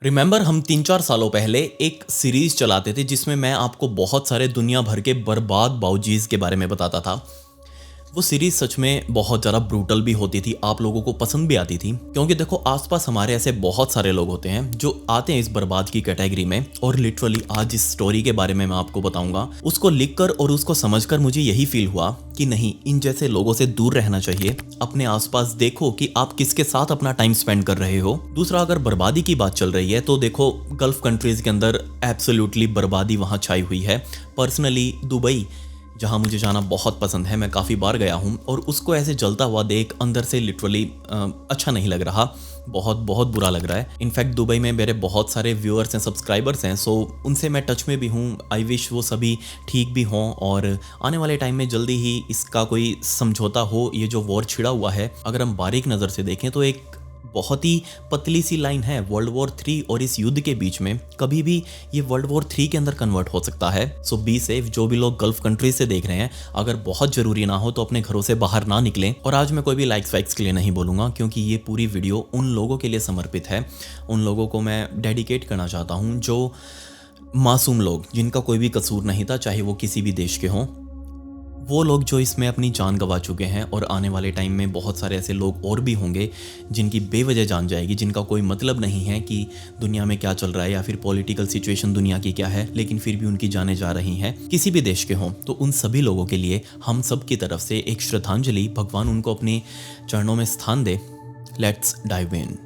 Remember हम 3-4 सालों पहले एक सीरीज चलाते थे जिसमें मैं आपको बहुत सारे दुनिया भर के बर्बाद बाऊजीज़ के बारे में बताता था। वो सीरीज सच में बहुत ज़्यादा ब्रूटल भी होती थी, आप लोगों को पसंद भी आती थी क्योंकि देखो आसपास हमारे ऐसे बहुत सारे लोग होते हैं जो आते हैं इस बर्बाद की कैटेगरी में। और लिटरली आज जिस स्टोरी के बारे में मैं आपको बताऊंगा उसको लिखकर और उसको समझकर मुझे यही फील हुआ कि नहीं, इन जैसे लोगों से दूर रहना चाहिए। अपने आसपास देखो कि आप किसके साथ अपना टाइम स्पेंड कर रहे हो। दूसरा, अगर बर्बादी की बात चल रही है तो देखो गल्फ कंट्रीज के अंदर एब्सोल्युटली बर्बादी वहाँ छाई हुई है। पर्सनली दुबई, जहाँ मुझे जाना बहुत पसंद है, मैं काफ़ी बार गया हूँ और उसको ऐसे जलता हुआ देख अंदर से लिटरली अच्छा नहीं लग रहा। बहुत बहुत बुरा लग रहा है। इनफैक्ट दुबई में मेरे बहुत सारे व्यूअर्स हैं, सब्सक्राइबर्स हैं, सो उनसे मैं टच में भी हूँ। आई विश वो सभी ठीक भी हों और आने वाले टाइम में जल्दी ही इसका कोई समझौता हो। ये जो वॉर छिड़ा हुआ है, अगर हम बारीक नज़र से देखें तो एक बहुत ही पतली सी लाइन है वर्ल्ड वॉर 3 और इस युद्ध के बीच में। कभी भी ये वर्ल्ड वॉर 3 के अंदर कन्वर्ट हो सकता है। सो बी सेफ। जो भी लोग गल्फ कंट्रीज से देख रहे हैं, अगर बहुत जरूरी ना हो तो अपने घरों से बाहर ना निकलें। और आज मैं कोई भी लाइक्स वाइक्स के लिए नहीं बोलूंगा क्योंकि ये पूरी वीडियो उन लोगों के लिए समर्पित है। उन लोगों को मैं डेडिकेट करना चाहता हूँ जो मासूम लोग, जिनका कोई भी कसूर नहीं था, चाहे वो किसी भी देश के हों। वो लोग जो इसमें अपनी जान गंवा चुके हैं और आने वाले टाइम में बहुत सारे ऐसे लोग और भी होंगे जिनकी बेवजह जान जाएगी, जिनका कोई मतलब नहीं है कि दुनिया में क्या चल रहा है या फिर पॉलिटिकल सिचुएशन दुनिया की क्या है, लेकिन फिर भी उनकी जानें जा रही हैं, किसी भी देश के हों। तो उन सभी लोगों के लिए हम सब की तरफ से एक श्रद्धांजलि, भगवान उनको अपने चरणों में स्थान दे। Let's dive in.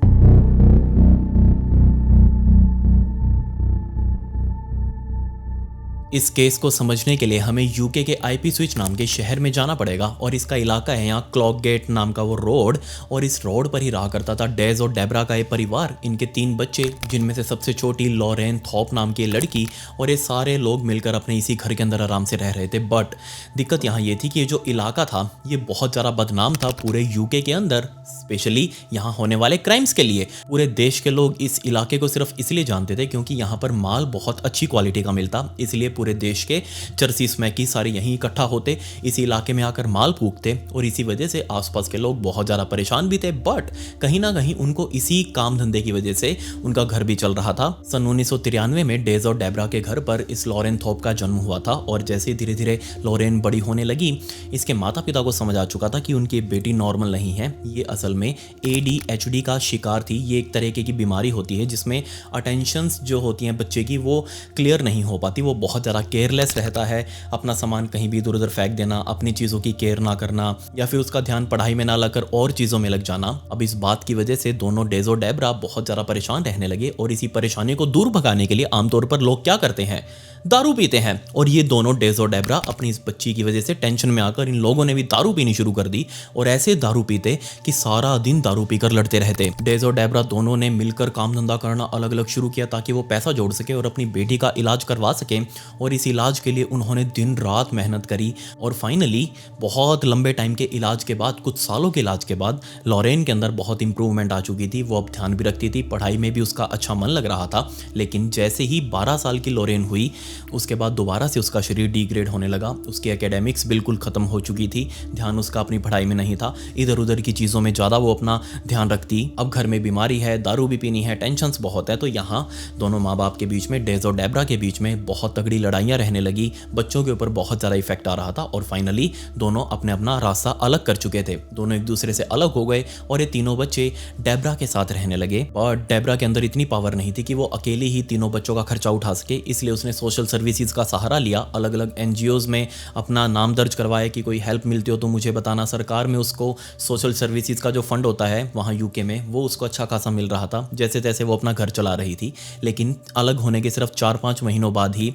इस केस को समझने के लिए हमें यूके के आईपी स्विच नाम के शहर में जाना पड़ेगा और इसका इलाका है यहाँ क्लॉक गेट नाम का वो रोड। और इस रोड पर ही रहा करता था डेज और डेबरा का ये परिवार, इनके 3 बच्चे, जिनमें से सबसे छोटी लॉरेन थॉप नाम की लड़की। और ये सारे लोग मिलकर अपने इसी घर के अंदर आराम से रह रहे थे। बट दिक्कत यहाँ ये थी कि ये जो इलाका था ये बहुत ज़्यादा बदनाम था पूरे यूके के अंदर, स्पेशली यहाँ होने वाले क्राइम्स के लिए। पूरे देश के लोग इस इलाके को सिर्फ इसलिए जानते थे क्योंकि यहाँ पर माल बहुत अच्छी क्वालिटी का मिलता, इसलिए पूरे देश के चरसी स्मैकी सारे यहीं इकट्ठा होते, इसी इलाके में आकर माल फूकते। और इसी वजह से आसपास के लोग बहुत ज़्यादा परेशान भी थे। बट कहीं ना कहीं उनको इसी काम धंधे की वजह से उनका घर भी चल रहा था। सन 1993 में डेज और डेबरा के घर पर इस लॉरेन थोप का जन्म हुआ था। और जैसे धीरे धीरे लॉरेन बड़ी होने लगी, इसके माता पिता को समझ आ चुका था कि उनकी बेटी नॉर्मल नहीं है, ये असल में ADHD का शिकार थी। ये एक तरीके की बीमारी होती है जिसमें अटेंशंस जो होती हैं बच्चे की वो क्लियर नहीं हो पाती। वो बहुत ज़्यादा केयरलेस रहता है, अपना सामान कहीं भी इधर उधर फेंक देना, अपनी चीज़ों की केयर ना करना या फिर उसका ध्यान पढ़ाई में ना लगाकर और चीज़ों में लग जाना। अब इस बात की वजह से दोनों डेज और डेबरा बहुत ज़्यादा परेशान रहने लगे। और इसी परेशानी को दूर भगाने के लिए आमतौर पर लोग क्या करते हैं, दारू पीते हैं। और ये दोनों डेज और डेबरा अपनी इस बच्ची की वजह से टेंशन में आकर इन लोगों ने भी दारू पीनी शुरू कर दी। और ऐसे दारू पीते कि सारा दिन दारू पीकर लड़ते रहते। डेज और डेबरा दोनों ने मिलकर काम धंधा करना अलग अलग शुरू किया ताकि वो पैसा जोड़ सके और अपनी बेटी का इलाज करवा सके। और इस इलाज के लिए उन्होंने दिन रात मेहनत करी। और फाइनली बहुत लंबे टाइम के इलाज के बाद, कुछ सालों के इलाज के बाद, लॉरेन के अंदर बहुत इंप्रूवमेंट आ चुकी थी। वो अब ध्यान भी रखती थी, पढ़ाई में भी उसका अच्छा मन लग रहा था। लेकिन जैसे ही 12 साल की लॉरेन हुई, उसके बाद दोबारा से उसका शरीर डिग्रेड होने लगा। उसकी एकेडमिक्स बिल्कुल ख़त्म हो चुकी थी, ध्यान उसका अपनी पढ़ाई में नहीं था, इधर उधर की चीज़ों में ज़्यादा वो अपना ध्यान रखती। अब घर में बीमारी है, दारू भी पीनी है, टेंशन्स बहुत है। तो यहाँ दोनों माँ बाप के बीच में, डेज और डेबरा के बीच में बहुत तगड़ी लड़ाइयाँ रहने लगी। बच्चों के ऊपर बहुत ज़्यादा इफेक्ट आ रहा था। और फाइनली दोनों अपने अपना रास्ता अलग कर चुके थे। दोनों एक दूसरे से अलग हो गए और ये तीनों बच्चे डेबरा के साथ रहने लगे। और डेबरा के अंदर इतनी पावर नहीं थी कि वो अकेली ही तीनों बच्चों का खर्चा उठा सके, इसलिए उसने सोशल सर्विसेज का सहारा लिया। अलग अलग NGOs में अपना नाम दर्ज करवाया कि कोई हेल्प मिलती हो तो मुझे बताना। सरकार में उसको सोशल सर्विसेज का जो फंड होता है वहाँ यूके में, वो उसको अच्छा खासा मिल रहा था। जैसे तैसे वो अपना घर चला रही थी। लेकिन अलग होने के सिर्फ 4-5 महीनों बाद ही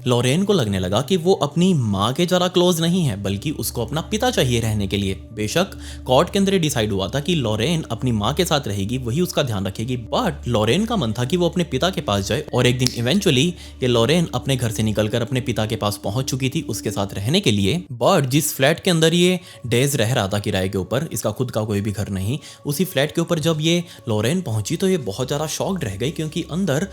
लॉरेन को लगने लगा कि वो अपनी माँ के ज़रा क्लोज नहीं है, बल्कि उसको अपना पिता चाहिए रहने के लिए। बेशक कोर्ट के अंदर ये डिसाइड हुआ था कि लॉरेन अपनी माँ के साथ रहेगी, वही उसका ध्यान रखेगी। बट लॉरेन का मन था कि वो अपने पिता के पास जाए। और एक दिन इवेंचुअली ये लॉरेन अपने घर से निकलकर अपने पिता के पास पहुंच चुकी थी उसके साथ रहने के लिए। बट जिस फ्लैट के अंदर ये डेज रह रहा था किराए के ऊपर, इसका खुद का कोई भी घर नहीं, उसी फ्लैट के ऊपर जब ये लॉरेन पहुंची तो ये बहुत ज़्यादा शॉक्ड रह गई क्योंकि अंदर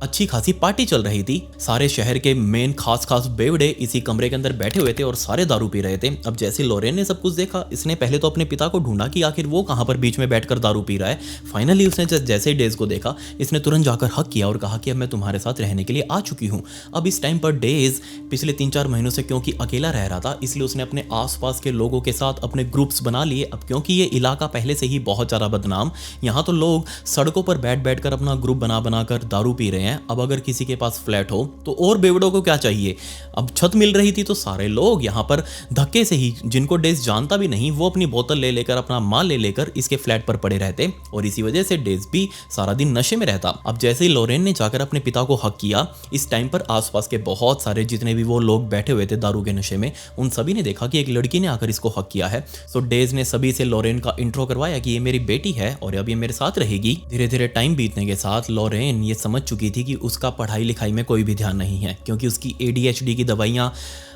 अच्छी खासी पार्टी चल रही थी। सारे शहर के मेन खास खास बेवड़े इसी कमरे के अंदर बैठे हुए थे और सारे दारू पी रहे थे। अब जैसे लोरेन ने सब कुछ देखा, इसने पहले तो अपने पिता को ढूंढा कि आखिर वो कहाँ पर बीच में बैठकर दारू पी रहा है। फाइनली उसने जैसे ही डेज को देखा, इसने तुरंत जाकर हक किया और कहा कि अब मैं तुम्हारे साथ रहने के लिए आ चुकी हूँ। अब इस टाइम पर डेज पिछले 3-4 महीनों से क्योंकि अकेला रह रहा था, इसलिए उसने अपने आसपास के लोगों के साथ अपने ग्रुप्स बना लिए। अब क्योंकि ये इलाका पहले से ही बहुत ज़्यादा बदनाम, यहाँ तो लोग सड़कों पर बैठ कर अपना ग्रुप बना कर दारू पी रहे हैं। अब अगर किसी के पास फ्लैट हो तो और बेवड़ों को क्या चाहिए। अब छत मिल रही थी तो सारे लोग यहाँ पर धक्के से ही, जिनको डेज जानता भी नहीं, वो अपनी बोतल ले लेकर, अपना माल ले लेकर इसके फ्लैट पर पड़े रहते और इसी वजह से डेज भी सारा दिन नशे में रहता। अब जैसे ही लोरेन ने जाकर अपने पिता को हक किया, इस टाइम पर आसपास के बहुत सारे जितने भी वो लोग बैठे हुए थे दारू के नशे में, उन सभी ने देखा कि एक लड़की ने आकर इसको हक किया है। सो डेज ने सभी से लोरेन का इंट्रो करवाया कि ये मेरी बेटी है और अब ये मेरे साथ रहेगी। धीरे धीरे टाइम बीतने के साथ लोरेन ये समझ चुकी थी कि उसका पढ़ाई लिखाई में कोई भी ध्यान नहीं है, क्योंकि उसकी ADHD की दवाइयाँ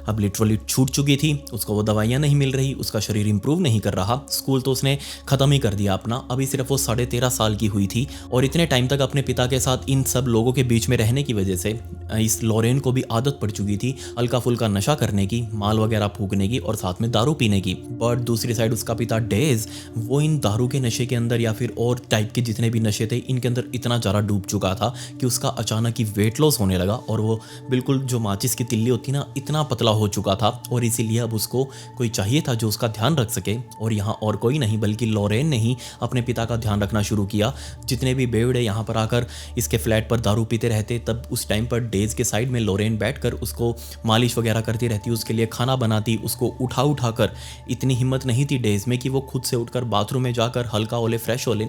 अब लिटरली छूट चुकी थी। उसको वो दवाइयाँ नहीं मिल रही, उसका शरीर इंप्रूव नहीं कर रहा। स्कूल तो उसने ख़त्म ही कर दिया अपना। अभी सिर्फ वो 13.5 साल की हुई थी और इतने टाइम तक अपने पिता के साथ इन सब लोगों के बीच में रहने की वजह से इस लोरेन को भी आदत पड़ चुकी थी हल्का फुल्का नशा करने की, माल वगैरह फूकने की और साथ में दारू पीने की। बट दूसरी साइड उसका पिता डेज, वो इन दारू के नशे के अंदर या फिर और टाइप के जितने भी नशे थे इनके अंदर इतना ज़्यादा डूब चुका था कि उसका अचानक ही वेट लॉस होने लगा और वो बिल्कुल जो माचिस की तिल्ली होती ना, इतना पतला हो चुका था। और इसीलिए अब उसको कोई चाहिए था जो उसका ध्यान रख सके, और यहाँ और कोई नहीं बल्कि लोरेन ने ही अपने पिता का ध्यान रखना शुरू किया। जितने भी बेवड़े यहाँ पर आकर इसके फ्लैट पर दारू पीते रहते, तब उस टाइम पर डेज के साइड में लोरेन बैठकर उसको मालिश वगैरह करती रहती, उसके लिए खाना बनाती, उसको उठा कर। इतनी हिम्मत नहीं थी डेज में कि वो खुद से उठकर बाथरूम में जाकर हल्का हो ले, फ्रेश हो ले।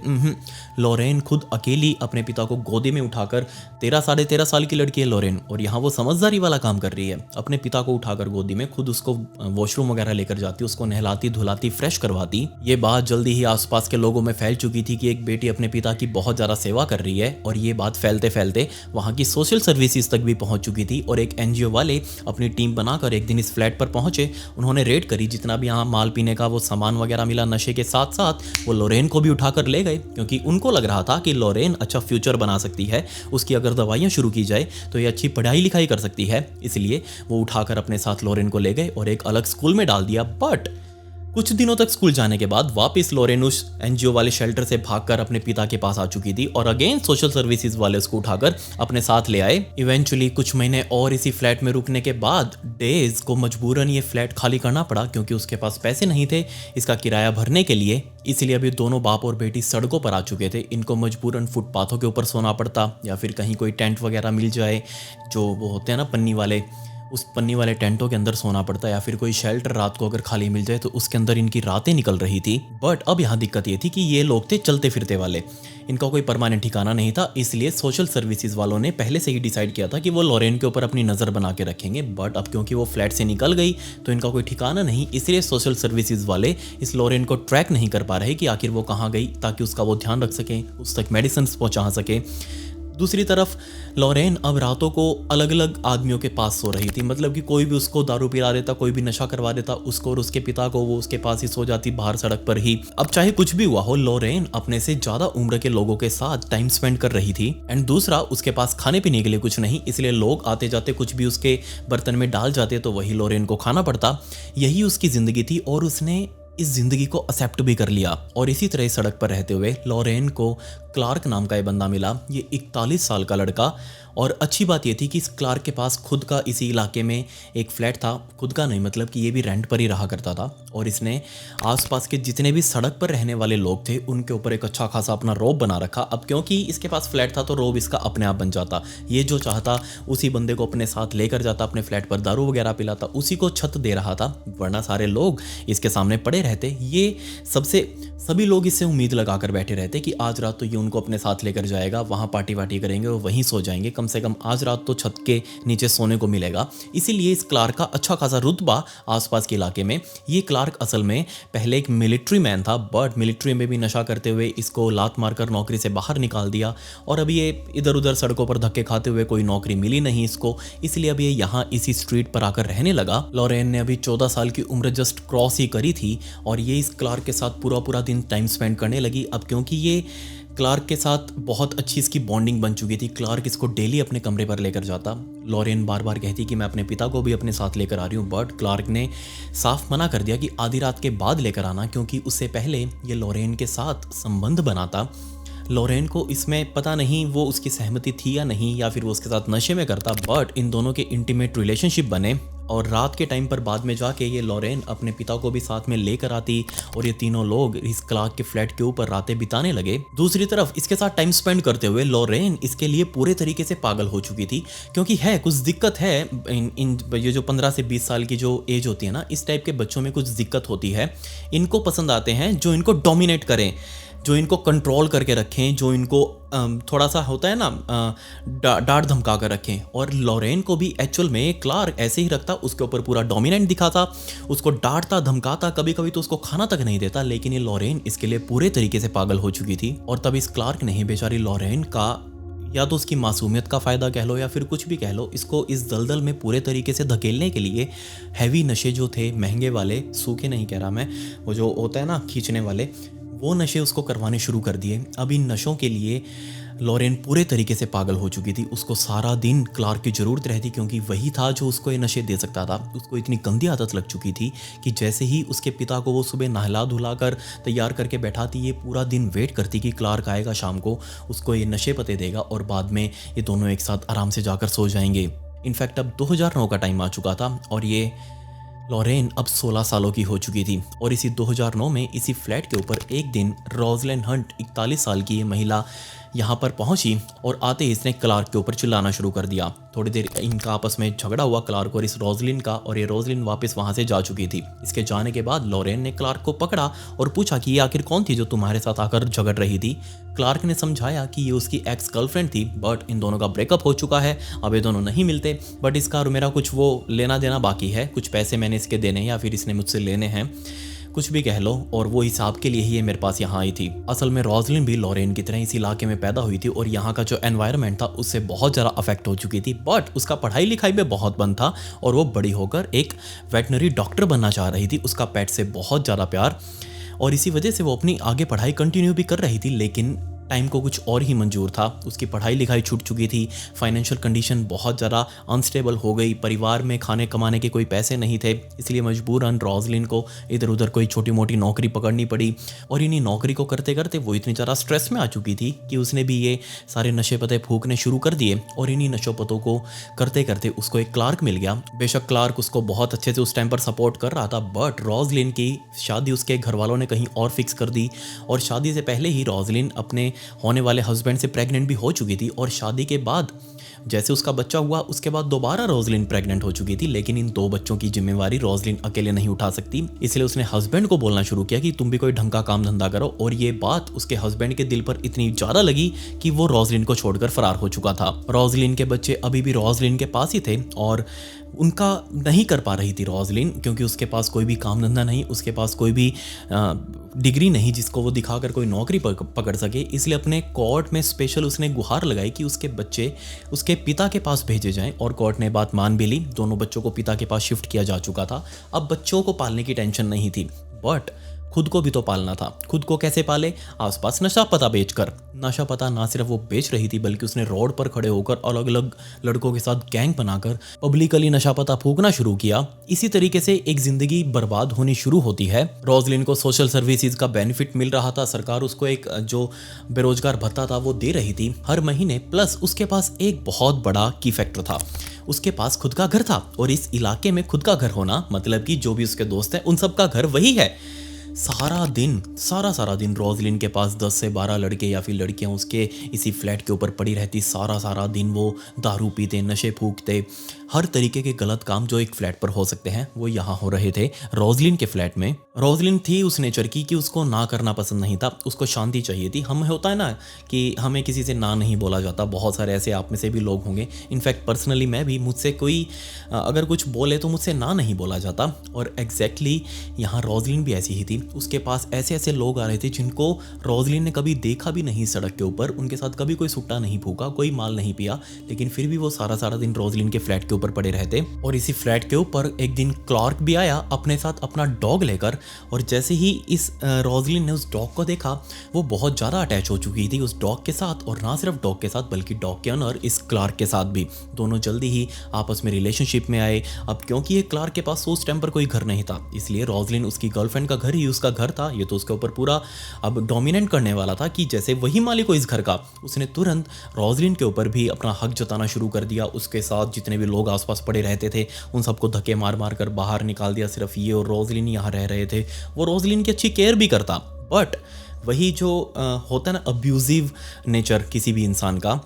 लोरेन खुद अकेली अपने पिता को गोदी में उठाकर, 13-13.5 साल की लड़की है लोरेन, और यहाँ वो समझदारी वाला काम कर रही है। अपने पिता को उठाकर गोदी में खुद उसको वॉशरूम वगैरह लेकर जाती, उसको नहलाती धुलाती, फ्रेश करवाती। ये बात जल्दी ही आसपास के लोगों में फैल चुकी थी कि एक बेटी अपने पिता की बहुत ज़्यादा सेवा कर रही है, और ये बात फैलते फैलते वहाँ की सोशल सर्विसेज तक भी पहुँच चुकी थी। और एक NGO वाले अपनी टीम बनाकर एक दिन इस फ्लैट पर पहुँचे। उन्होंने रेड करी, जितना भी यहाँ माल पीने का वो सामान वगैरह मिला नशे के साथ साथ वो लोरेन को भी उठाकर ले गए, क्योंकि उनको लग रहा था कि लोरेन अच्छा फ्यूचर बना सकती है, उसकी अगर दवाइयाँ शुरू की जाए तो ये अच्छी पढ़ाई लिखाई कर सकती है। इसलिए वो उठाकर अपने साथ लोरेन को ले गए और एक अलग स्कूल में डाल दिया। बट कुछ दिनों तक स्कूल जाने के बाद वापस लोरेन उस NGO वाले शेल्टर से भागकर अपने पिता के पास आ चुकी थी, और अगेन सोशल सर्विसेज वाले उसको उठाकर अपने साथ ले आए। इवेंचुअली कुछ महीने और इसी फ्लैट में रुकने के बाद डेज को मजबूरन ये फ्लैट खाली करना पड़ा, क्योंकि उसके पास पैसे नहीं थे इसका किराया भरने के लिए। इसलिए अभी दोनों बाप और बेटी सड़कों पर आ चुके थे। इनको मजबूरन फुटपाथों के ऊपर सोना पड़ता, या फिर कहीं कोई टेंट वगैरह मिल जाए, जो वो होते हैं ना पन्नी वाले, उस पन्नी वाले टेंटों के अंदर सोना पड़ता, या फिर कोई शेल्टर रात को अगर खाली मिल जाए तो उसके अंदर इनकी रातें निकल रही थी। बट अब यहाँ दिक्कत ये थी कि ये लोग थे चलते फिरते वाले, इनका कोई परमानेंट ठिकाना नहीं था। इसलिए सोशल सर्विसेज वालों ने पहले से ही डिसाइड किया था कि वो लोरेन के ऊपर अपनी नज़र बना के रखेंगे। बट अब क्योंकि वो फ्लैट से निकल गई तो इनका कोई ठिकाना नहीं, इसलिए सोशल सर्विसेज वाले इस लोरेन को ट्रैक नहीं कर पा रहे कि आखिर वो कहाँ गई, ताकि उसका वो ध्यान रख सकें, उस तक मेडिसिन पहुँचा सके। दूसरी तरफ लोरेन अब रातों को अलग अलग आदमियों के पास सो रही थी, मतलब कि कोई भी उसको दारू पिला देता, कोई भी नशा करवा देता उसको और उसके पिता को, वो उसके पास ही सो जाती बाहर सड़क पर ही। अब चाहे कुछ भी हुआ हो, लोरेन अपने से ज्यादा उम्र के लोगों के साथ टाइम स्पेंड कर रही थी। एंड दूसरा, उसके पास खाने पीने के लिए कुछ नहीं, इसलिए लोग आते जाते कुछ भी उसके बर्तन में डाल जाते तो वही लोरेन को खाना पड़ता। यही उसकी जिंदगी थी और उसने इस जिंदगी को एक्सेप्ट भी कर लिया। और इसी तरह सड़क पर रहते हुए लोरेन को क्लार्क नाम का ये बंदा मिला। ये 41 साल का लड़का, और अच्छी बात ये थी कि इस क्लार्क के पास खुद का इसी इलाके में एक फ्लैट था। खुद का नहीं, मतलब कि ये भी रेंट पर ही रहा करता था। और इसने आसपास के जितने भी सड़क पर रहने वाले लोग थे उनके ऊपर एक अच्छा खासा अपना रोब बना रखा। अब क्योंकि इसके पास फ्लैट था तो रोब इसका अपने आप बन जाता। ये जो चाहता उसी बंदे को अपने साथ लेकर जाता, अपने फ्लैट पर दारू वगैरह पिलाता, उसी को छत दे रहा था, वरना सारे लोग इसके सामने पड़े रहते। ये सभी लोग इससे उम्मीद लगाकर बैठे रहते कि आज रात तो ये उनको अपने साथ लेकर जाएगा, वहाँ पार्टी वार्टी करेंगे और वहीं सो जाएंगे, कम से कम आज रात तो छत के नीचे सोने को मिलेगा। इसीलिए इस क्लार्क का अच्छा खासा रुतबा आसपास के इलाके में। ये क्लार्क असल में पहले एक मिलिट्री मैन था, बट मिलिट्री में भी नशा करते हुए इसको लात मारकर नौकरी से बाहर निकाल दिया, और अब ये इधर उधर सड़कों पर धक्के खाते हुए कोई नौकरी मिली नहीं इसको, इसलिए अब ये यहाँ इसी स्ट्रीट पर आकर रहने लगा। लोरेन ने अभी 14 साल की उम्र जस्ट क्रॉस ही करी थी, और ये इस क्लार्क के साथ पूरा दिन टाइम स्पेंड करने लगी। अब क्योंकि ये क्लार्क के साथ बहुत अच्छी इसकी बॉन्डिंग बन चुकी थी। क्लार्क इसको डेली अपने कमरे पर लेकर जाता। लॉरेन बार बार कहती कि मैं अपने पिता को भी अपने साथ लेकर आ रही हूँ, बट क्लार्क ने साफ मना कर दिया कि आधी रात के बाद लेकर आना, क्योंकि उससे पहले ये लॉरेन के साथ संबंध बनाता। लॉरेन को इसमें पता नहीं वो उसकी सहमति थी या नहीं, या फिर वो उसके साथ नशे में करता, बट इन दोनों के इंटीमेट रिलेशनशिप बने और रात के टाइम पर बाद में जाके ये लॉरेन अपने पिता को भी साथ में लेकर आती और ये तीनों लोग इस क्लार्क के फ्लैट के ऊपर रातें बिताने लगे। दूसरी तरफ इसके साथ टाइम स्पेंड करते हुए लॉरेन इसके लिए पूरे तरीके से पागल हो चुकी थी, क्योंकि है कुछ दिक्कत है इन ये जो 15 से 20 साल की जो एज होती है ना, इस टाइप के बच्चों में कुछ दिक्कत होती है। इनको पसंद आते हैं जो इनको डोमिनेट करें, जो इनको कंट्रोल करके रखें, जो इनको थोड़ा सा होता है ना डांट धमका कर रखें। और लॉरेन को भी एक्चुअल में क्लार्क ऐसे ही रखता, उसके ऊपर पूरा डोमिनेंट दिखाता, उसको डांटता धमकाता, कभी कभी तो उसको खाना तक नहीं देता। लेकिन ये लॉरेन इसके लिए पूरे तरीके से पागल हो चुकी थी। और तब इस क्लार्क ने बेचारी लॉरेन का, या तो उसकी मासूमियत का फ़ायदा कह लो या फिर कुछ भी कह लो, इसको इस दलदल में पूरे तरीके से धकेलने के लिए हैवी नशे जो थे, महंगे वाले, सूखे नहीं कह रहा मैं, वो जो होता है ना खींचने वाले, वो नशे उसको करवाने शुरू कर दिए। अब इन नशों के लिए लॉरेन पूरे तरीके से पागल हो चुकी थी। उसको सारा दिन क्लार्क की ज़रूरत रहती, क्योंकि वही था जो उसको ये नशे दे सकता था। उसको इतनी गंदी आदत लग चुकी थी कि जैसे ही उसके पिता को वो सुबह नहला धुला कर तैयार करके बैठाती, ये पूरा दिन वेट करती कि क्लार्क आएगा शाम को, उसको ये नशे पते देगा और बाद में ये दोनों एक साथ आराम से जाकर सो जाएंगे। इनफैक्ट अब 2009 का टाइम आ चुका था और ये लॉरेन अब 16 सालों की हो चुकी थी। और इसी 2009 में इसी फ्लैट के ऊपर एक दिन रोजलिन हंट 41 साल की ये महिला यहाँ पर पहुंची और आते ही इसने क्लार्क के ऊपर चिल्लाना शुरू कर दिया। थोड़ी देर इनका आपस में झगड़ा हुआ क्लार्क और इस रोजलिन का, और ये रोजलिन वापस वहाँ से जा चुकी थी। इसके जाने के बाद लॉरेन ने क्लार्क को पकड़ा और पूछा कि ये आखिर कौन थी जो तुम्हारे साथ आकर झगड़ रही थी। क्लार्क ने समझाया कि ये उसकी एक्स गर्लफ्रेंड थी, बट इन दोनों का ब्रेकअप हो चुका है, अब ये दोनों नहीं मिलते, बट इसका और मेरा कुछ वो लेना देना बाकी है, कुछ पैसे मैंने इसके देने या फिर इसने मुझसे लेने हैं, कुछ भी कह लो, और वो हिसाब के लिए ही ये मेरे पास यहाँ आई थी। असल में रोजलिन भी लॉरेन की तरह इस इलाके में पैदा हुई थी और यहाँ का जो एनवायरनमेंट था उससे बहुत ज़्यादा अफेक्ट हो चुकी थी, बट उसका पढ़ाई लिखाई में बहुत मन था और वो बड़ी होकर एक वेटनरी डॉक्टर बनना चाह रही थी। उसका पेट से बहुत ज़्यादा प्यार, और इसी वजह से वो अपनी आगे पढ़ाई कंटिन्यू भी कर रही थी। लेकिन टाइम को कुछ और ही मंजूर था। उसकी पढ़ाई लिखाई छूट चुकी थी, फाइनेंशियल कंडीशन बहुत ज़्यादा अनस्टेबल हो गई, परिवार में खाने कमाने के कोई पैसे नहीं थे, इसलिए मजबूरन रोजलिन को इधर उधर कोई छोटी मोटी नौकरी पकड़नी पड़ी। और इन्हीं नौकरी को करते करते वो इतनी ज़्यादा स्ट्रेस में आ चुकी थी कि उसने भी ये सारे नशे पते फूकने शुरू कर दिए। और इन्हीं नशों पतों को करते करते उसको एक क्लार्क मिल गया। बेशक क्लार्क उसको बहुत अच्छे से उस टाइम पर सपोर्ट कर रहा था, बट रोजलिन की शादी उसके घर वालों ने कहीं और फिक्स कर दी। और शादी से पहले ही रोजलिन अपने होने वाले हस्बैंड से प्रेग्नेंट भी हो चुकी थी। और शादी के बाद जैसे उसका बच्चा हुआ, उसके बाद दोबारा रोजलिन प्रेग्नेंट हो चुकी थी। लेकिन इन 2 बच्चों की जिम्मेवारी रोजलिन अकेले नहीं उठा सकती, इसलिए उसने हस्बैंड को बोलना शुरू किया कि तुम भी कोई ढंग का काम धंधा करो। और ये बात उसके हस्बैंड के दिल पर इतनी ज़्यादा लगी कि वो रोजलिन को छोड़कर फरार हो चुका था। रोजलिन के बच्चे अभी भी रोजलिन के पास ही थे और उनका नहीं कर पा रही थी रोजलिन, क्योंकि उसके पास कोई भी काम धंधा नहीं, उसके पास कोई भी डिग्री नहीं जिसको वो दिखाकर कोई नौकरी पकड़ सके। इसलिए अपने कोर्ट में स्पेशल उसने गुहार लगाई कि उसके बच्चे उसके पिता के पास भेजे जाएं, और कोर्ट ने बात मान भी ली। दोनों बच्चों को पिता के पास शिफ्ट किया जा चुका था। अब बच्चों को पालने की टेंशन नहीं थी, बट खुद को भी तो पालना था। खुद को कैसे पाले? आसपास नशा पता बेचकर। नशा पता ना सिर्फ वो बेच रही थी, बल्कि उसने रोड पर खड़े होकर अलग अलग लड़कों के साथ गैंग बनाकर पब्लिकली नशा पता फूकना शुरू किया। इसी तरीके से एक जिंदगी बर्बाद होनी शुरू होती है। रोजलिन को सोशल सर्विसेज का बेनिफिट मिल रहा था, सरकार उसको एक जो बेरोजगार भत्ता था वो दे रही थी हर महीने। प्लस उसके पास एक बहुत बड़ा की फैक्टर था, उसके पास खुद का घर था। और इस इलाके में खुद का घर होना मतलब कि जो भी उसके दोस्त हैं उन सब का घर वही है। सारा दिन रोजलिन के पास 10 से 12 लड़के या फिर लड़कियां उसके इसी फ्लैट के ऊपर पड़ी रहती। सारा दिन वो दारू पीते, नशे फूकते, हर तरीके के गलत काम जो एक फ्लैट पर हो सकते हैं वो यहाँ हो रहे थे रोजलिन के फ्लैट में। रोजलिन थी उस नेचर की कि उसको ना करना पसंद नहीं था, उसको शांति चाहिए थी। हमें होता है ना कि हमें किसी से ना नहीं बोला जाता, बहुत सारे ऐसे आप में से भी लोग होंगे। इनफैक्ट पर्सनली मैं भी, मुझसे कोई अगर कुछ बोले तो मुझसे ना नहीं बोला जाता। और एग्जैक्टली यहाँ रोजलिन भी ऐसी ही थी। उसके पास ऐसे ऐसे लोग आ रहे थे जिनको रोजलिन ने कभी देखा भी नहीं सड़क के ऊपर, उनके साथ कभी कोई सुट्टा नहीं फूका, कोई माल नहीं पिया, लेकिन फिर भी वो सारा सारा दिन रोजलिन के फ्लैट के ऊपर पड़े रहते। और इसी फ्लैट के ऊपर एक दिन क्लार्क भी आया अपने साथ अपना डॉग लेकर, और जैसे ही इस रोजलिन ने उस डॉग को देखा वो बहुत ज़्यादा अटैच हो चुकी थी उस डॉग के साथ, और ना सिर्फ डॉग के साथ बल्कि डॉग के ओनर इस क्लार्क के साथ भी। दोनों जल्दी ही आपस में रिलेशनशिप में आए। अब क्योंकि ये क्लार्क के पास उस टाइम पर कोई घर नहीं था, इसलिए रोजलिन उसकी गर्लफ्रेंड का घर ही उसका घर था। ये तो उसके ऊपर पूरा अब डोमिनेट करने वाला था कि जैसे वही मालिक हो इस घर का। उसने तुरंत रोजलिन के ऊपर भी अपना हक जताना शुरू कर दिया। उसके साथ जितने भी लोग आसपास पड़े रहते थे उन सबको धक्के मार मार कर बाहर निकाल दिया। सिर्फ ये और रोजलिन यहाँ रह रहे थे। वो रोजलिन की अच्छी केयर भी करता, बट वही जो होता है ना अब्यूजिव नेचर किसी भी इंसान का,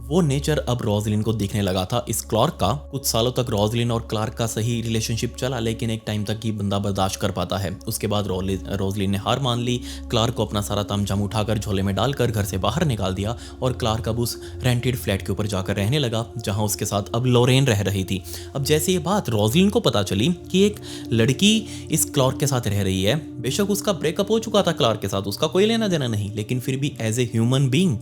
वो नेचर अब रोजलिन को दिखने लगा था इस क्लार्क का। कुछ सालों तक रोजलिन और क्लार्क का सही रिलेशनशिप चला, लेकिन एक टाइम तक ही बंदा बर्दाश्त कर पाता है। उसके बाद रोजलिन ने हार मान ली, क्लार्क को अपना सारा तामझाम उठाकर झोले में डालकर घर से बाहर निकाल दिया, और क्लार्क अब उस रेंटेड फ्लैट के ऊपर जाकर रहने लगा जहां उसके साथ अब लोरेन रह रही थी। अब जैसे ये बात रोजलिन को पता चली कि एक लड़की इस क्लार्क के साथ रह रही है, बेशक उसका ब्रेकअप हो चुका था क्लार्क के साथ, उसका कोई लेना देना नहीं, लेकिन फिर भी एज ए ह्यूमन बीइंग